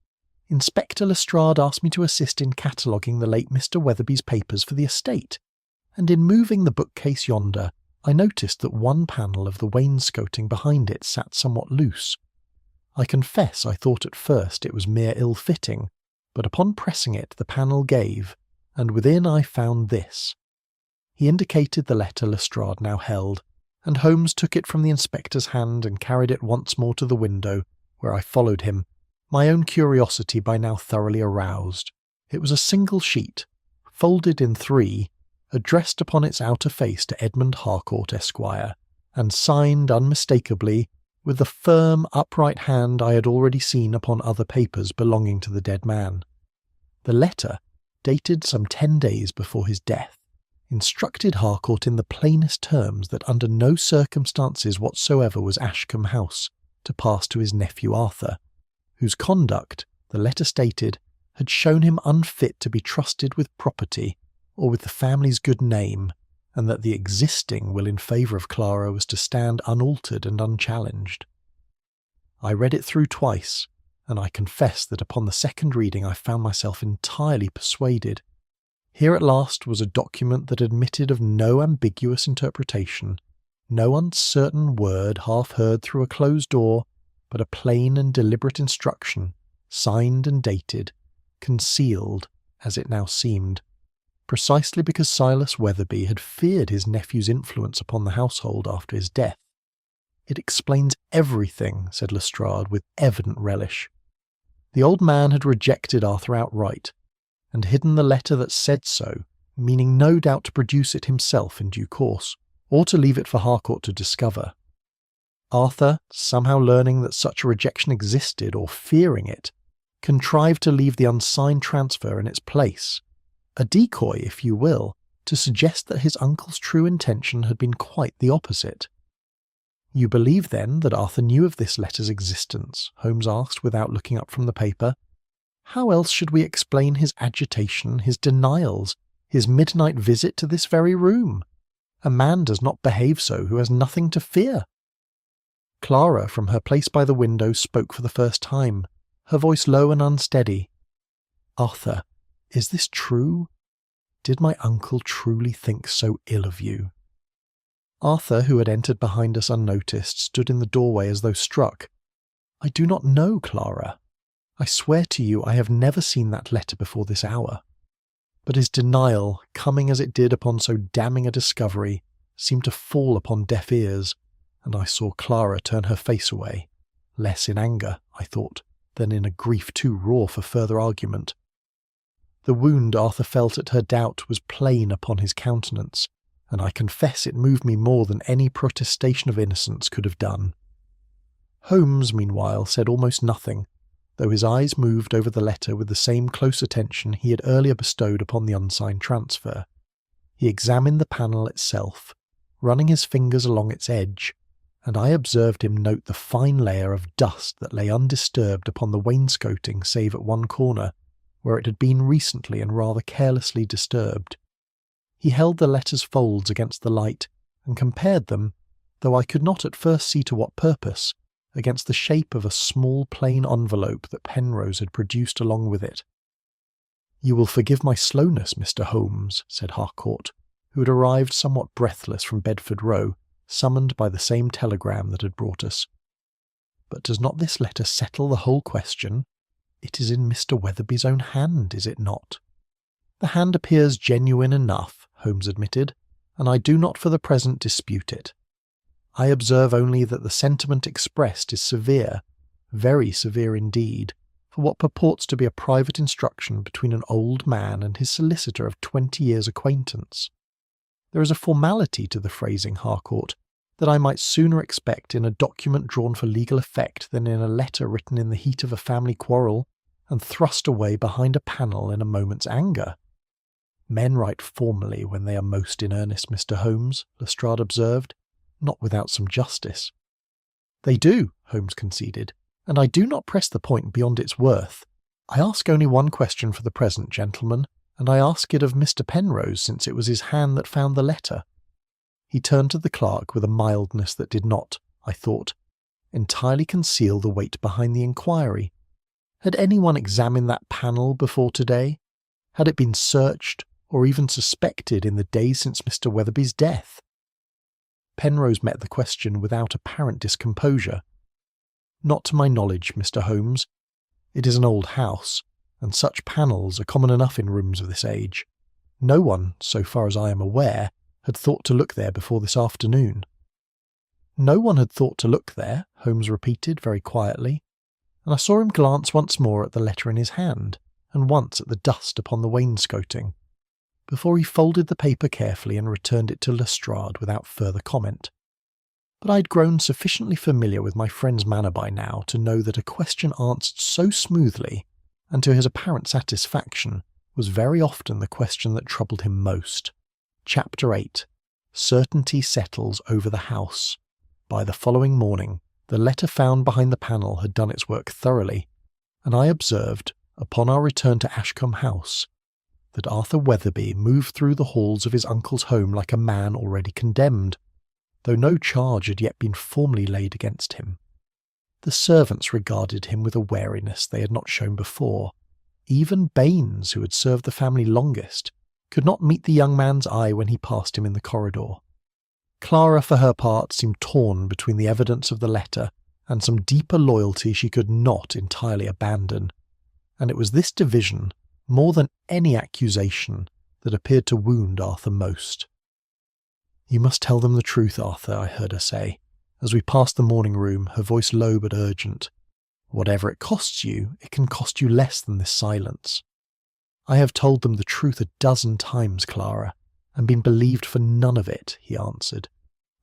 Inspector Lestrade asked me to assist in cataloguing the late Mr. Weatherby's papers for the estate, and in moving the bookcase yonder, I noticed that one panel of the wainscoting behind it sat somewhat loose. I confess I thought at first it was mere ill-fitting, but upon pressing it the panel gave, and within I found this." He indicated the letter Lestrade now held, and Holmes took it from the inspector's hand and carried it once more to the window, where I followed him, my own curiosity by now thoroughly aroused. It was a single sheet, folded in 3, addressed upon its outer face to Edmund Harcourt, Esquire, and signed unmistakably with the firm, upright hand I had already seen upon other papers belonging to the dead man. The letter, dated some 10 days before his death, instructed Harcourt in the plainest terms that under no circumstances whatsoever was Ashcombe House to pass to his nephew Arthur, whose conduct, the letter stated, had shown him unfit to be trusted with property or with the family's good name, and that the existing will in favour of Clara was to stand unaltered and unchallenged. I read it through twice, and I confess that upon the second reading I found myself entirely persuaded. Here at last was a document that admitted of no ambiguous interpretation, no uncertain word half heard through a closed door, but a plain and deliberate instruction, signed and dated, concealed, as it now seemed, precisely because Silas Weatherby had feared his nephew's influence upon the household after his death. "It explains everything," said Lestrade with evident relish. The old man had rejected Arthur outright, and hidden the letter that said so, meaning no doubt to produce it himself in due course, or to leave it for Harcourt to discover. Arthur, somehow learning that such a rejection existed, or fearing it, contrived to leave the unsigned transfer in its place, a decoy, if you will, to suggest that his uncle's true intention had been quite the opposite. "You believe, then, that Arthur knew of this letter's existence?" Holmes asked without looking up from the paper. "How else should we explain his agitation, his denials, his midnight visit to this very room? A man does not behave so who has nothing to fear." Clara, from her place by the window, spoke for the first time, her voice low and unsteady. "Arthur, is this true? Did my uncle truly think so ill of you?" Arthur, who had entered behind us unnoticed, stood in the doorway as though struck. "I do not know, Clara. I swear to you I have never seen that letter before this hour." But his denial, coming as it did upon so damning a discovery, seemed to fall upon deaf ears, and I saw Clara turn her face away, less in anger, I thought, than in a grief too raw for further argument. The wound Arthur felt at her doubt was plain upon his countenance, and I confess it moved me more than any protestation of innocence could have done. Holmes, meanwhile, said almost nothing, though his eyes moved over the letter with the same close attention he had earlier bestowed upon the unsigned transfer. He examined the panel itself, running his fingers along its edge, and I observed him note the fine layer of dust that lay undisturbed upon the wainscoting save at one corner, where it had been recently and rather carelessly disturbed. He held the letter's folds against the light, and compared them, though I could not at first see to what purpose, against the shape of a small plain envelope that Penrose had produced along with it. "You will forgive my slowness, Mr. Holmes," said Harcourt, who had arrived somewhat breathless from Bedford Row, summoned by the same telegram that had brought us. "But does not this letter settle the whole question? It is in Mr. Weatherby's own hand, is it not?" "The hand appears genuine enough," Holmes admitted, "and I do not for the present dispute it. I observe only that the sentiment expressed is severe, very severe indeed, for what purports to be a private instruction between an old man and his solicitor of 20 years' acquaintance. There is a formality to the phrasing, Harcourt, that I might sooner expect in a document drawn for legal effect than in a letter written in the heat of a family quarrel and thrust away behind a panel in a moment's anger." "Men write formally when they are most in earnest, Mr. Holmes," Lestrade observed, not without some justice. "They do," Holmes conceded, "and I do not press the point beyond its worth. I ask only one question for the present, gentlemen, and I ask it of Mr. Penrose, since it was his hand that found the letter." He turned to the clerk with a mildness that did not, I thought, entirely conceal the weight behind the inquiry. Had anyone examined that panel before today? Had it been searched, or even suspected, in the days since Mr. Weatherby's death? Penrose met the question without apparent discomposure. "Not to my knowledge, Mr. Holmes. It is an old house, and such panels are common enough in rooms of this age. No one, so far as I am aware, had thought to look there before this afternoon." "No one had thought to look there," Holmes repeated very quietly. and I saw him glance once more at the letter in his hand, and once at the dust upon the wainscoting, before he folded the paper carefully and returned it to Lestrade without further comment. But I had grown sufficiently familiar with my friend's manner by now to know that a question answered so smoothly, and to his apparent satisfaction, was very often the question that troubled him most. Chapter 8. Certainty settles over the house. By the following morning, the letter found behind the panel had done its work thoroughly, and I observed, upon our return to Ashcombe House, that Arthur Weatherby moved through the halls of his uncle's home like a man already condemned, though no charge had yet been formally laid against him. The servants regarded him with a wariness they had not shown before. Even Baines, who had served the family longest, could not meet the young man's eye when he passed him in the corridor. Clara, for her part, seemed torn between the evidence of the letter and some deeper loyalty she could not entirely abandon, and it was this division, more than any accusation, that appeared to wound Arthur most. "You must tell them the truth, Arthur," I heard her say, as we passed the morning room, her voice low but urgent. "Whatever it costs you, it can cost you less than this silence." "I have told them the truth a dozen times, Clara, and been believed for none of it," he answered,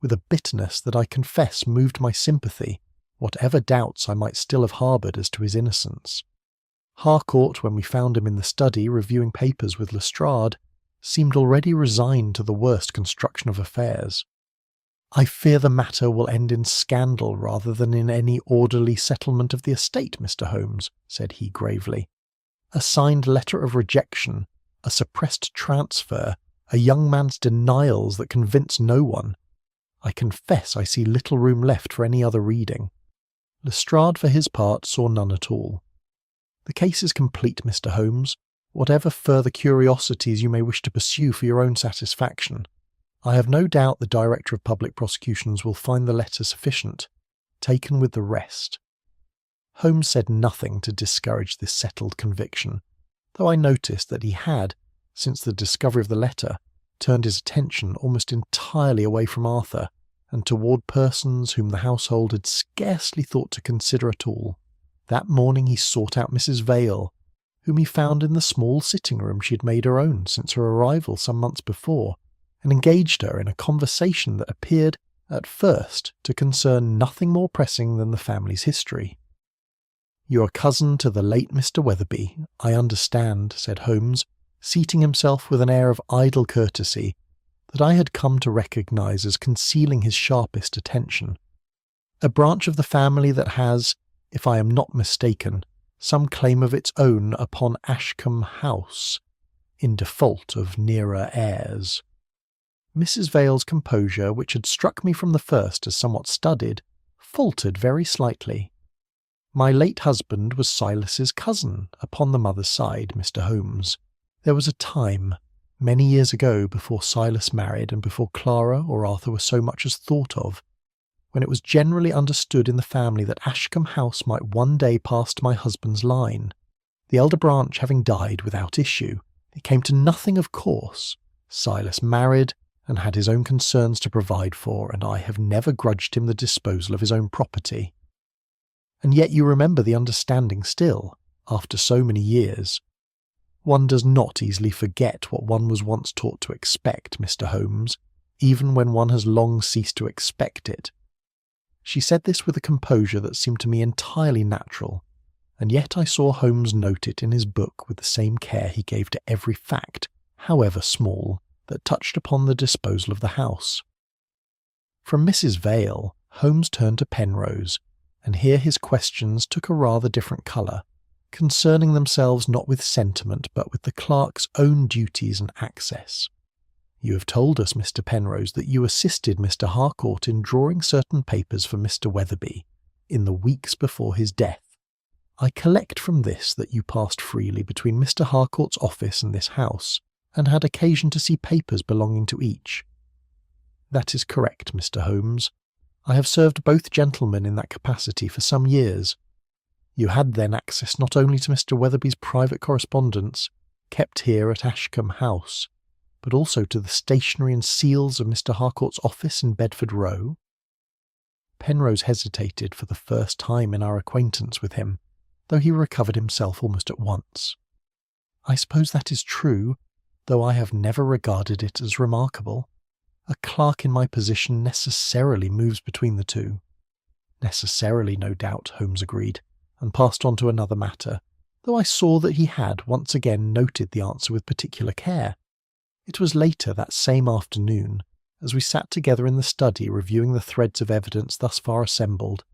with a bitterness that I confess moved my sympathy, whatever doubts I might still have harboured as to his innocence. Harcourt, when we found him in the study reviewing papers with Lestrade, seemed already resigned to the worst construction of affairs. "I fear the matter will end in scandal rather than in any orderly settlement of the estate, Mr. Holmes," said he gravely. "A signed letter of rejection, a suppressed transfer, a young man's denials that convince no one. I confess I see little room left for any other reading." Lestrade, for his part, saw none at all. "The case is complete, Mr. Holmes. Whatever further curiosities you may wish to pursue for your own satisfaction, I have no doubt the Director of Public Prosecutions will find the letter sufficient, taken with the rest." Holmes said nothing to discourage this settled conviction, though I noticed that he had, since the discovery of the letter, turned his attention almost entirely away from Arthur and toward persons whom the household had scarcely thought to consider at all. That morning he sought out Mrs. Vale, whom he found in the small sitting-room she had made her own since her arrival some months before, and engaged her in a conversation that appeared, at first, to concern nothing more pressing than the family's history. "You are cousin to the late Mr. Weatherby, I understand," said Holmes, seating himself with an air of idle courtesy that I had come to recognise as concealing his sharpest attention. "A branch of the family that has, if I am not mistaken, some claim of its own upon Ashcombe House, in default of nearer heirs." Mrs. Vale's composure, which had struck me from the first as somewhat studied, faltered very slightly. "My late husband was Silas's cousin, upon the mother's side, Mr. Holmes. There was a time, many years ago, before Silas married and before Clara or Arthur were so much as thought of, when it was generally understood in the family that Ashcombe House might one day pass to my husband's line. The elder branch having died without issue, it came to nothing, of course. Silas married and had his own concerns to provide for, and I have never grudged him the disposal of his own property." "And yet you remember the understanding still, after so many years." "One does not easily forget what one was once taught to expect, Mr. Holmes, even when one has long ceased to expect it." She said this with a composure that seemed to me entirely natural, and yet I saw Holmes note it in his book with the same care he gave to every fact, however small, that touched upon the disposal of the house. From Mrs. Vale, Holmes turned to Penrose, and here his questions took a rather different colour, concerning themselves not with sentiment but with the clerk's own duties and access. "You have told us, Mr. Penrose, that you assisted Mr. Harcourt in drawing certain papers for Mr. Weatherby, in the weeks before his death. I collect from this that you passed freely between Mr. Harcourt's office and this house, and had occasion to see papers belonging to each." "That is correct, Mr. Holmes. I have served both gentlemen in that capacity for some years." "You had then access not only to Mr. Weatherby's private correspondence, kept here at Ashcombe House, but also to the stationery and seals of Mr. Harcourt's office in Bedford Row?" Penrose hesitated for the first time in our acquaintance with him, though he recovered himself almost at once. I suppose that is true, though I have never regarded it as remarkable. A clerk in my position necessarily moves between the two. Necessarily, no doubt, Holmes agreed, and passed on to another matter, though I saw that he had once again noted the answer with particular care. It was later that same afternoon, as we sat together in the study reviewing the threads of evidence thus far assembled,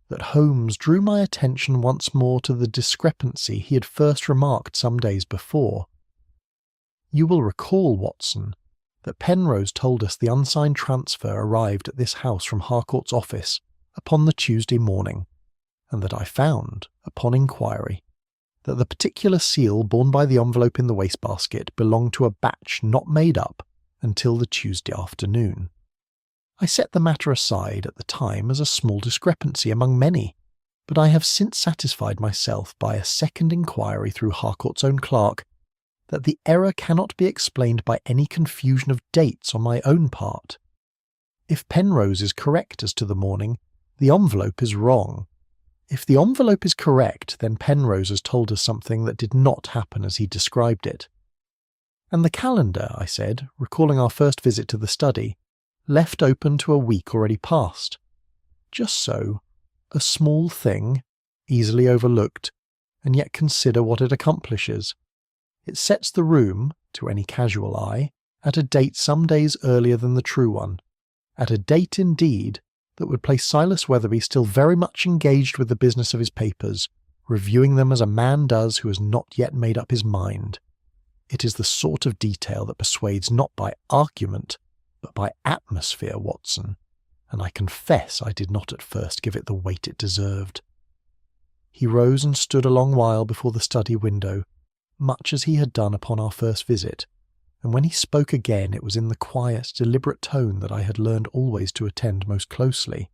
that Holmes drew my attention once more to the discrepancy he had first remarked some days before. You will recall, Watson, that Penrose told us the unsigned transfer arrived at this house from Harcourt's office upon the Tuesday morning, and that I found, upon inquiry, that the particular seal borne by the envelope in the wastebasket belonged to a batch not made up until the Tuesday afternoon. I set the matter aside at the time as a small discrepancy among many, but I have since satisfied myself by a second inquiry through Harcourt's own clerk that the error cannot be explained by any confusion of dates on my own part. If Penrose is correct as to the morning, the envelope is wrong. If the envelope is correct, then Penrose has told us something that did not happen as he described it. And the calendar, I said, recalling our first visit to the study, left open to a week already past. Just so, a small thing, easily overlooked, and yet consider what it accomplishes. It sets the room, to any casual eye, at a date some days earlier than the true one, at a date indeed that would place Silas Weatherby still very much engaged with the business of his papers, reviewing them as a man does who has not yet made up his mind. It is the sort of detail that persuades not by argument, but by atmosphere, Watson, and I confess I did not at first give it the weight it deserved. He rose and stood a long while before the study window, much as he had done upon our first visit, and when he spoke again it was in the quiet, deliberate tone that I had learned always to attend most closely.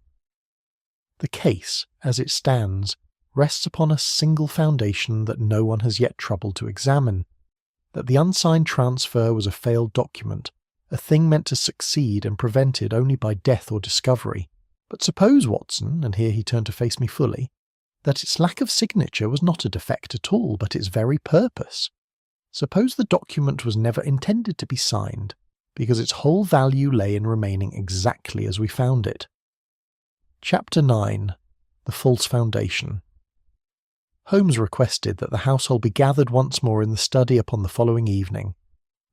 The case, as it stands, rests upon a single foundation that no one has yet troubled to examine, that the unsigned transfer was a failed document, a thing meant to succeed and prevented only by death or discovery. But suppose, Watson, and here he turned to face me fully, that its lack of signature was not a defect at all, but its very purpose. Suppose the document was never intended to be signed, because its whole value lay in remaining exactly as we found it. Chapter 9. The False Foundation. Holmes requested that the household be gathered once more in the study upon the following evening,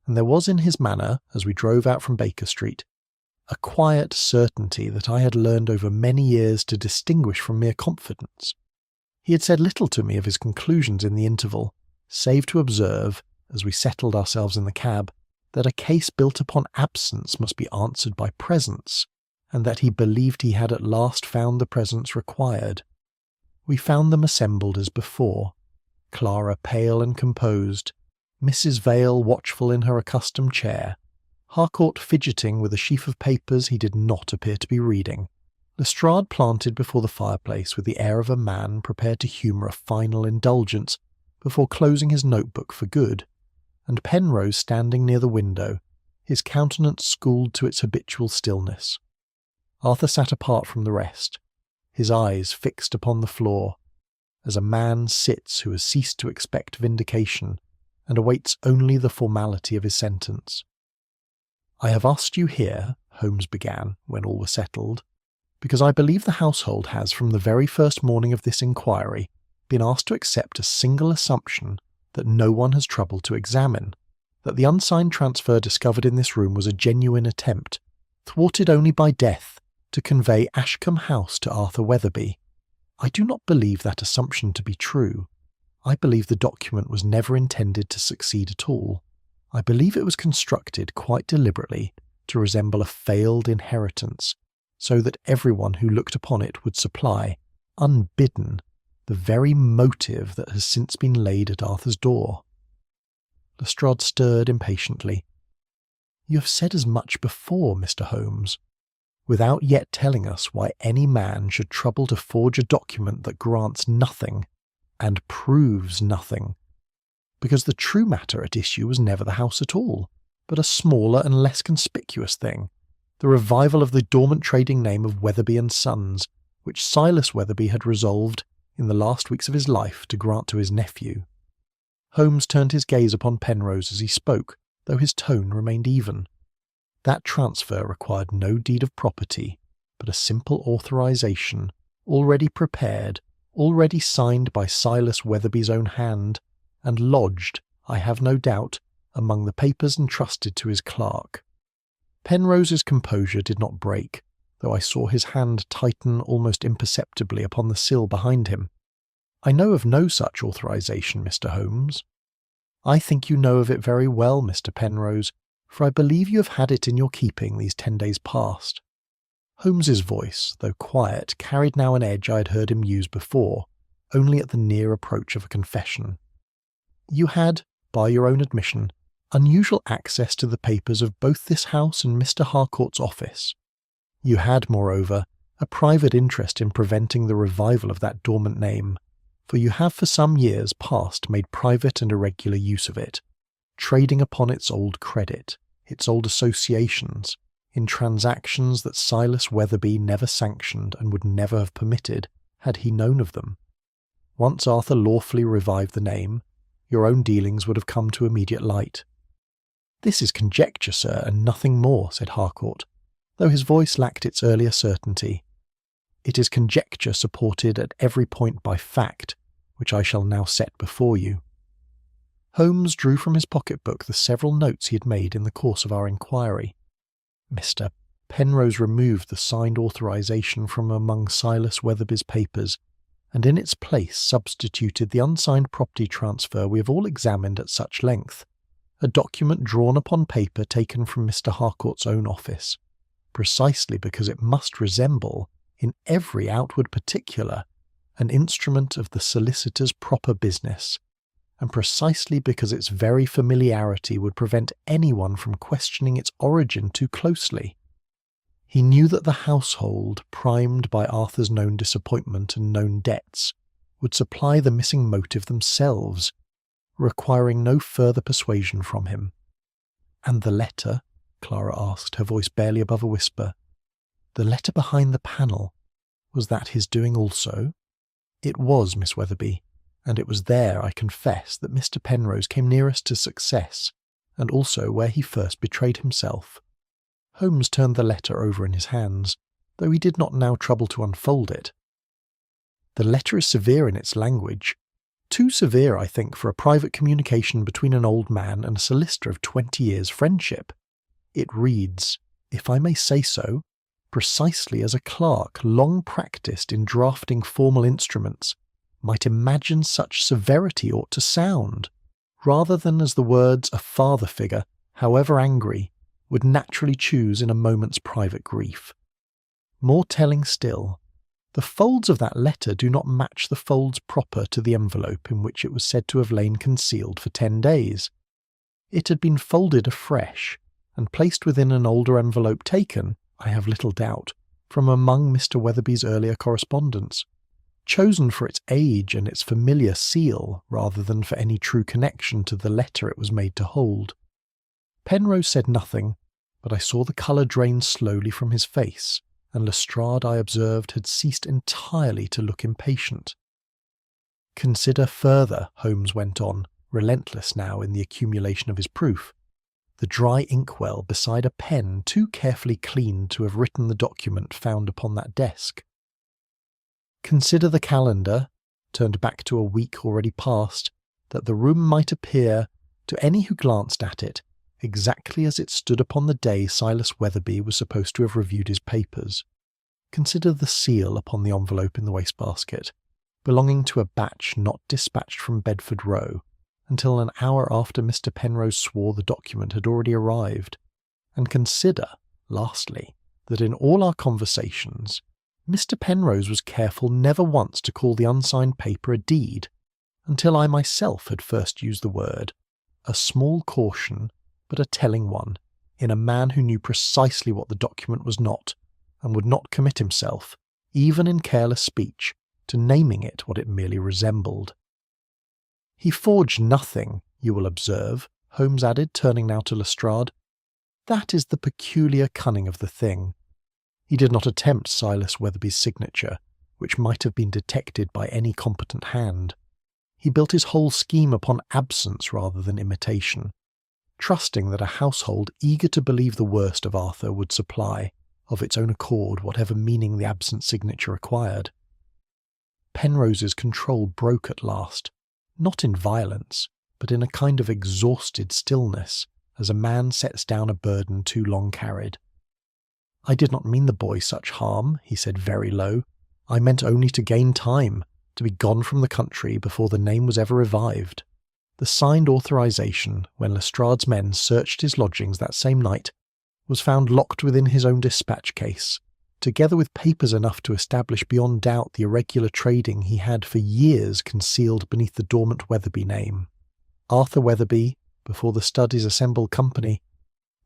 and there was in his manner, as we drove out from Baker Street, a quiet certainty that I had learned over many years to distinguish from mere confidence. He had said little to me of his conclusions in the interval, save to observe, as we settled ourselves in the cab, that a case built upon absence must be answered by presence, and that he believed he had at last found the presence required. We found them assembled as before, Clara pale and composed, Mrs. Vale watchful in her accustomed chair, Harcourt fidgeting with a sheaf of papers he did not appear to be reading, Lestrade planted before the fireplace with the air of a man prepared to humour a final indulgence before closing his notebook for good, and Penrose standing near the window, his countenance schooled to its habitual stillness. Arthur sat apart from the rest, his eyes fixed upon the floor, as a man sits who has ceased to expect vindication and awaits only the formality of his sentence. "I have asked you here," Holmes began, when all were settled, "because I believe the household has, from the very first morning of this inquiry, been asked to accept a single assumption that no one has troubled to examine, that the unsigned transfer discovered in this room was a genuine attempt, thwarted only by death, to convey Ashcombe House to Arthur Weatherby. I do not believe that assumption to be true. I believe the document was never intended to succeed at all. I believe it was constructed quite deliberately to resemble a failed inheritance, so that everyone who looked upon it would supply, unbidden, the very motive that has since been laid at Arthur's door." Lestrade stirred impatiently. "You have said as much before, Mr. Holmes, without yet telling us why any man should trouble to forge a document that grants nothing and proves nothing, because the true matter at issue was never the house at all, but a smaller and less conspicuous thing, the revival of the dormant trading name of Weatherby and Sons, which Silas Weatherby had resolved, in the last weeks of his life, to grant to his nephew. Holmes turned his gaze upon Penrose as he spoke, though his tone remained even. That transfer required no deed of property, but a simple authorization, already prepared, already signed by Silas Weatherby's own hand, and lodged, I have no doubt, among the papers entrusted to his clerk. Penrose's composure did not break, though I saw his hand tighten almost imperceptibly upon the sill behind him. "I know of no such authorization, Mr. Holmes." "I think you know of it very well, Mr. Penrose, for I believe you have had it in your keeping these 10 days past." Holmes's voice, though quiet, carried now an edge I had heard him use before, only at the near approach of a confession. "You had, by your own admission, unusual access to the papers of both this house and Mr. Harcourt's office. You had, moreover, a private interest in preventing the revival of that dormant name, for you have for some years past made private and irregular use of it, trading upon its old credit, its old associations, in transactions that Silas Weatherby never sanctioned and would never have permitted had he known of them. Once Arthur lawfully revived the name, your own dealings would have come to immediate light." "This is conjecture, sir, and nothing more," said Harcourt, though his voice lacked its earlier certainty. "It is conjecture supported at every point by fact, which I shall now set before you." Holmes drew from his pocket-book the several notes he had made in the course of our inquiry. Mr. Penrose removed the signed authorization from among Silas Weatherby's papers, and in its place substituted the unsigned property transfer we have all examined at such length, a document drawn upon paper taken from Mr. Harcourt's own office, precisely because it must resemble, in every outward particular, an instrument of the solicitor's proper business, and precisely because its very familiarity would prevent anyone from questioning its origin too closely. He knew that the household, primed by Arthur's known disappointment and known debts, would supply the missing motive themselves, requiring no further persuasion from him. "And the letter?" Clara asked, her voice barely above a whisper. "The letter behind the panel, was that his doing also?" "It was, Miss Weatherby, and it was there, I confess, that Mr. Penrose came nearest to success, and also where he first betrayed himself." Holmes turned the letter over in his hands, though he did not now trouble to unfold it. "The letter is severe in its language. Too severe, I think, for a private communication between an old man and a solicitor of 20 years' friendship. It reads, if I may say so, precisely as a clerk long practised in drafting formal instruments might imagine such severity ought to sound, rather than as the words a father figure, however angry, would naturally choose in a moment's private grief. More telling still, the folds of that letter do not match the folds proper to the envelope in which it was said to have lain concealed for 10 days. It had been folded afresh, and placed within an older envelope taken, I have little doubt, from among Mr. Weatherby's earlier correspondence, chosen for its age and its familiar seal rather than for any true connection to the letter it was made to hold. Penrose said nothing, but I saw the colour drain slowly from his face, and Lestrade, I observed, had ceased entirely to look impatient. "Consider further," Holmes went on, relentless now in the accumulation of his proof, the dry inkwell beside a pen too carefully cleaned to have written the document found upon that desk. "Consider the calendar, turned back to a week already past, that the room might appear, to any who glanced at it, exactly as it stood upon the day Silas Weatherby was supposed to have reviewed his papers. Consider the seal upon the envelope in the wastebasket, belonging to a batch not dispatched from Bedford Row, until an hour after Mr. Penrose swore the document had already arrived. And consider, lastly, that in all our conversations, Mr. Penrose was careful never once to call the unsigned paper a deed, until I myself had first used the word, a small caution, but a telling one, in a man who knew precisely what the document was not, and would not commit himself, even in careless speech, to naming it what it merely resembled. He forged nothing, you will observe," Holmes added, turning now to Lestrade. "That is the peculiar cunning of the thing. He did not attempt Silas Weatherby's signature, which might have been detected by any competent hand. He built his whole scheme upon absence rather than imitation, trusting that a household eager to believe the worst of Arthur would supply, of its own accord, whatever meaning the absent signature acquired. Penrose's control broke at last, not in violence, but in a kind of exhausted stillness, as a man sets down a burden too long carried. "I did not mean the boy such harm," he said very low. "I meant only to gain time, to be gone from the country before the name was ever revived." The signed authorization, when Lestrade's men searched his lodgings that same night, was found locked within his own dispatch case, together with papers enough to establish beyond doubt the irregular trading he had for years concealed beneath the dormant Weatherby name. Arthur Weatherby, before the study's assembled company,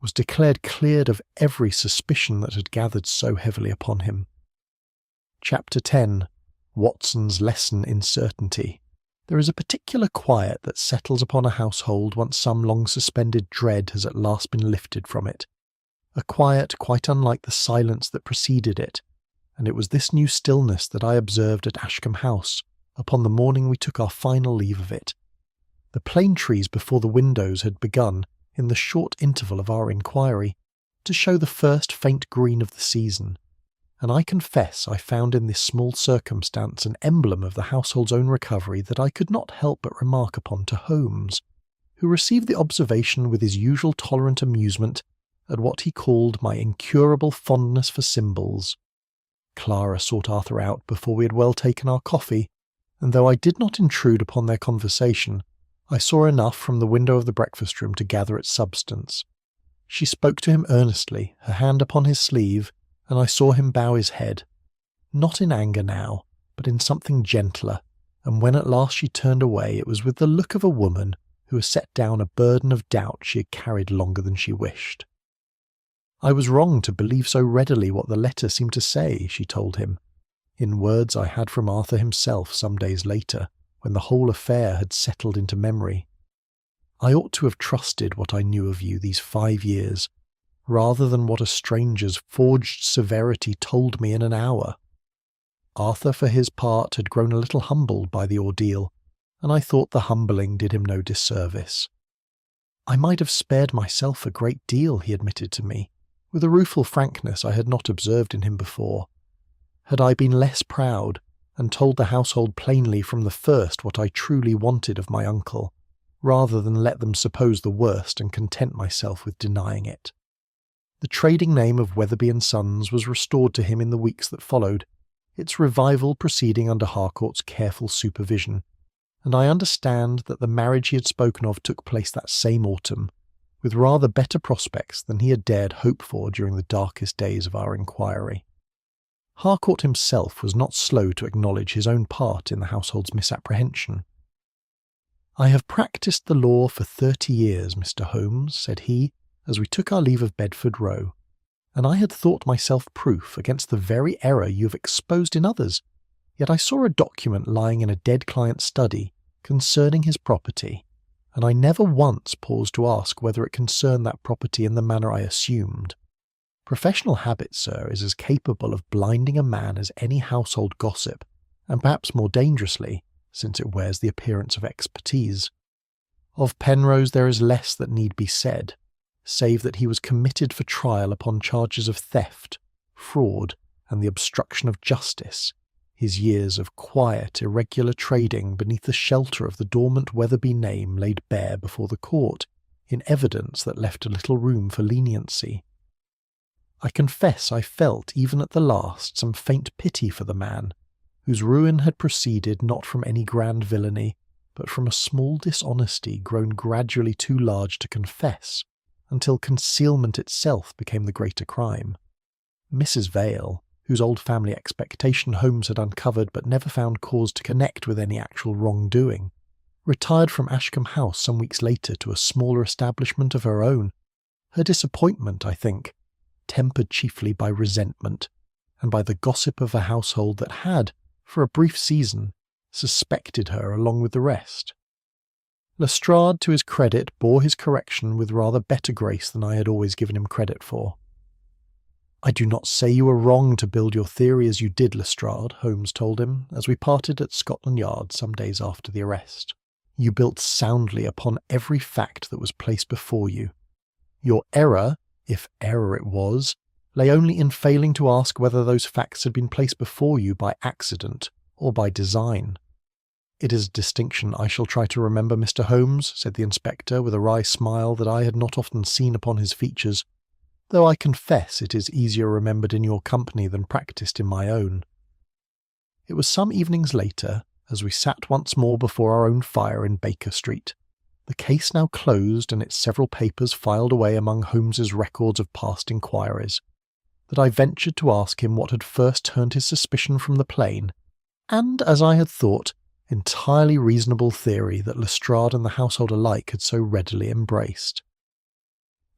was declared cleared of every suspicion that had gathered so heavily upon him. Chapter 10. Watson's Lesson in Certainty. There is a particular quiet that settles upon a household once some long-suspended dread has at last been lifted from it. A quiet quite unlike the silence that preceded it, and it was this new stillness that I observed at Ashcombe House upon the morning we took our final leave of it. The plane trees before the windows had begun, in the short interval of our inquiry, to show the first faint green of the season, and I confess I found in this small circumstance an emblem of the household's own recovery that I could not help but remark upon to Holmes, who received the observation with his usual tolerant amusement at what he called my incurable fondness for symbols. Clara sought Arthur out before we had well taken our coffee, and though I did not intrude upon their conversation, I saw enough from the window of the breakfast-room to gather its substance. She spoke to him earnestly, her hand upon his sleeve, and I saw him bow his head, not in anger now, but in something gentler, and when at last she turned away it was with the look of a woman who has set down a burden of doubt she had carried longer than she wished. "I was wrong to believe so readily what the letter seemed to say," she told him, in words I had from Arthur himself some days later, when the whole affair had settled into memory. "I ought to have trusted what I knew of you these 5 years, rather than what a stranger's forged severity told me in an hour." Arthur, for his part, had grown a little humbled by the ordeal, and I thought the humbling did him no disservice. "I might have spared myself a great deal," he admitted to me, with a rueful frankness I had not observed in him before, "had I been less proud, and told the household plainly from the first what I truly wanted of my uncle, rather than let them suppose the worst and content myself with denying it." The trading name of Weatherby and Sons was restored to him in the weeks that followed, its revival proceeding under Harcourt's careful supervision, and I understand that the marriage he had spoken of took place that same autumn, with rather better prospects than he had dared hope for during the darkest days of our inquiry. Harcourt himself was not slow to acknowledge his own part in the household's misapprehension. "I have practised the law for 30 years, Mr. Holmes," said he, as we took our leave of Bedford Row, "and I had thought myself proof against the very error you have exposed in others, yet I saw a document lying in a dead client's study concerning his property, and I never once paused to ask whether it concerned that property in the manner I assumed. Professional habit, sir, is as capable of blinding a man as any household gossip, and perhaps more dangerously, since it wears the appearance of expertise. Of Penrose there is less that need be said, save that he was committed for trial upon charges of theft, fraud, and the obstruction of justice, his years of quiet, irregular trading beneath the shelter of the dormant Weatherby name laid bare before the court, in evidence that left a little room for leniency. I confess I felt even at the last some faint pity for the man, whose ruin had proceeded not from any grand villainy, but from a small dishonesty grown gradually too large to confess, until concealment itself became the greater crime. Mrs. Vale, whose old family expectation Holmes had uncovered but never found cause to connect with any actual wrongdoing, retired from Ashcombe House some weeks later to a smaller establishment of her own, her disappointment, I think, tempered chiefly by resentment, and by the gossip of a household that had, for a brief season, suspected her along with the rest. Lestrade, to his credit, bore his correction with rather better grace than I had always given him credit for. "I do not say you were wrong to build your theory as you did, Lestrade," Holmes told him as we parted at Scotland Yard some days after the arrest. "You built soundly upon every fact that was placed before you. Your error, if error it was, lay only in failing to ask whether those facts had been placed before you by accident or by design." "It is a distinction I shall try to remember, Mr. Holmes," said the inspector with a wry smile that I had not often seen upon his features, "though I confess it is easier remembered in your company than practised in my own." It was some evenings later, as we sat once more before our own fire in Baker Street, the case now closed and its several papers filed away among Holmes's records of past inquiries, that I ventured to ask him what had first turned his suspicion from the plain, and, as I had thought, entirely reasonable theory that Lestrade and the household alike had so readily embraced.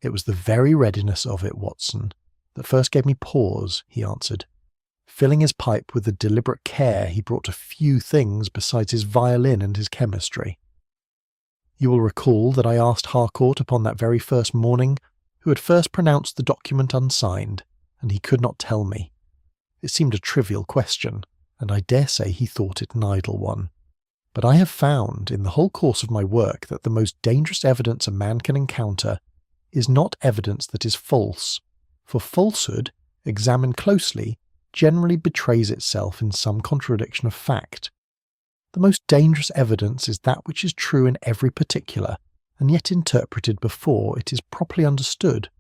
"It was the very readiness of it, Watson, that first gave me pause," he answered, filling his pipe with the deliberate care he brought to few things besides his violin and his chemistry. "You will recall that I asked Harcourt upon that very first morning who had first pronounced the document unsigned, and he could not tell me. It seemed a trivial question, and I dare say he thought it an idle one. But I have found, in the whole course of my work, that the most dangerous evidence a man can encounter is not evidence that is false, for falsehood, examined closely, generally betrays itself in some contradiction of fact. The most dangerous evidence is that which is true in every particular, and yet interpreted before it is properly understood,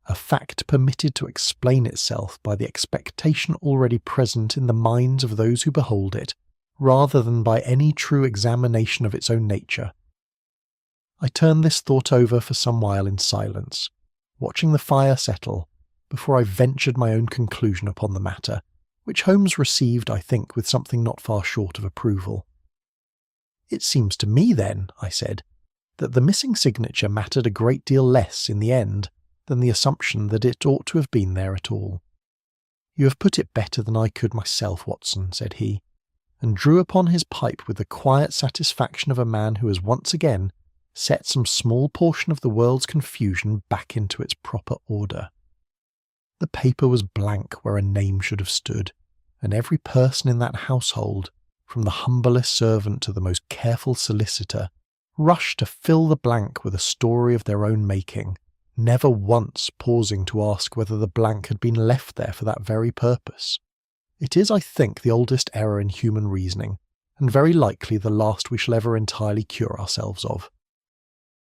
a fact permitted to explain itself by the expectation already present in the minds of those who behold it, rather than by any true examination of its own nature." I turned this thought over for some while in silence, watching the fire settle, before I ventured my own conclusion upon the matter, which Holmes received, I think, with something not far short of approval. "It seems to me, then," I said, "that the missing signature mattered a great deal less in the end than the assumption that it ought to have been there at all." "You have put it better than I could myself, Watson," said he, and drew upon his pipe with the quiet satisfaction of a man who has once again set some small portion of the world's confusion back into its proper order. The paper was blank where a name should have stood, and every person in that household, from the humblest servant to the most careful solicitor, rushed to fill the blank with a story of their own making, never once pausing to ask whether the blank had been left there for that very purpose. It is, I think, the oldest error in human reasoning, and very likely the last we shall ever entirely cure ourselves of.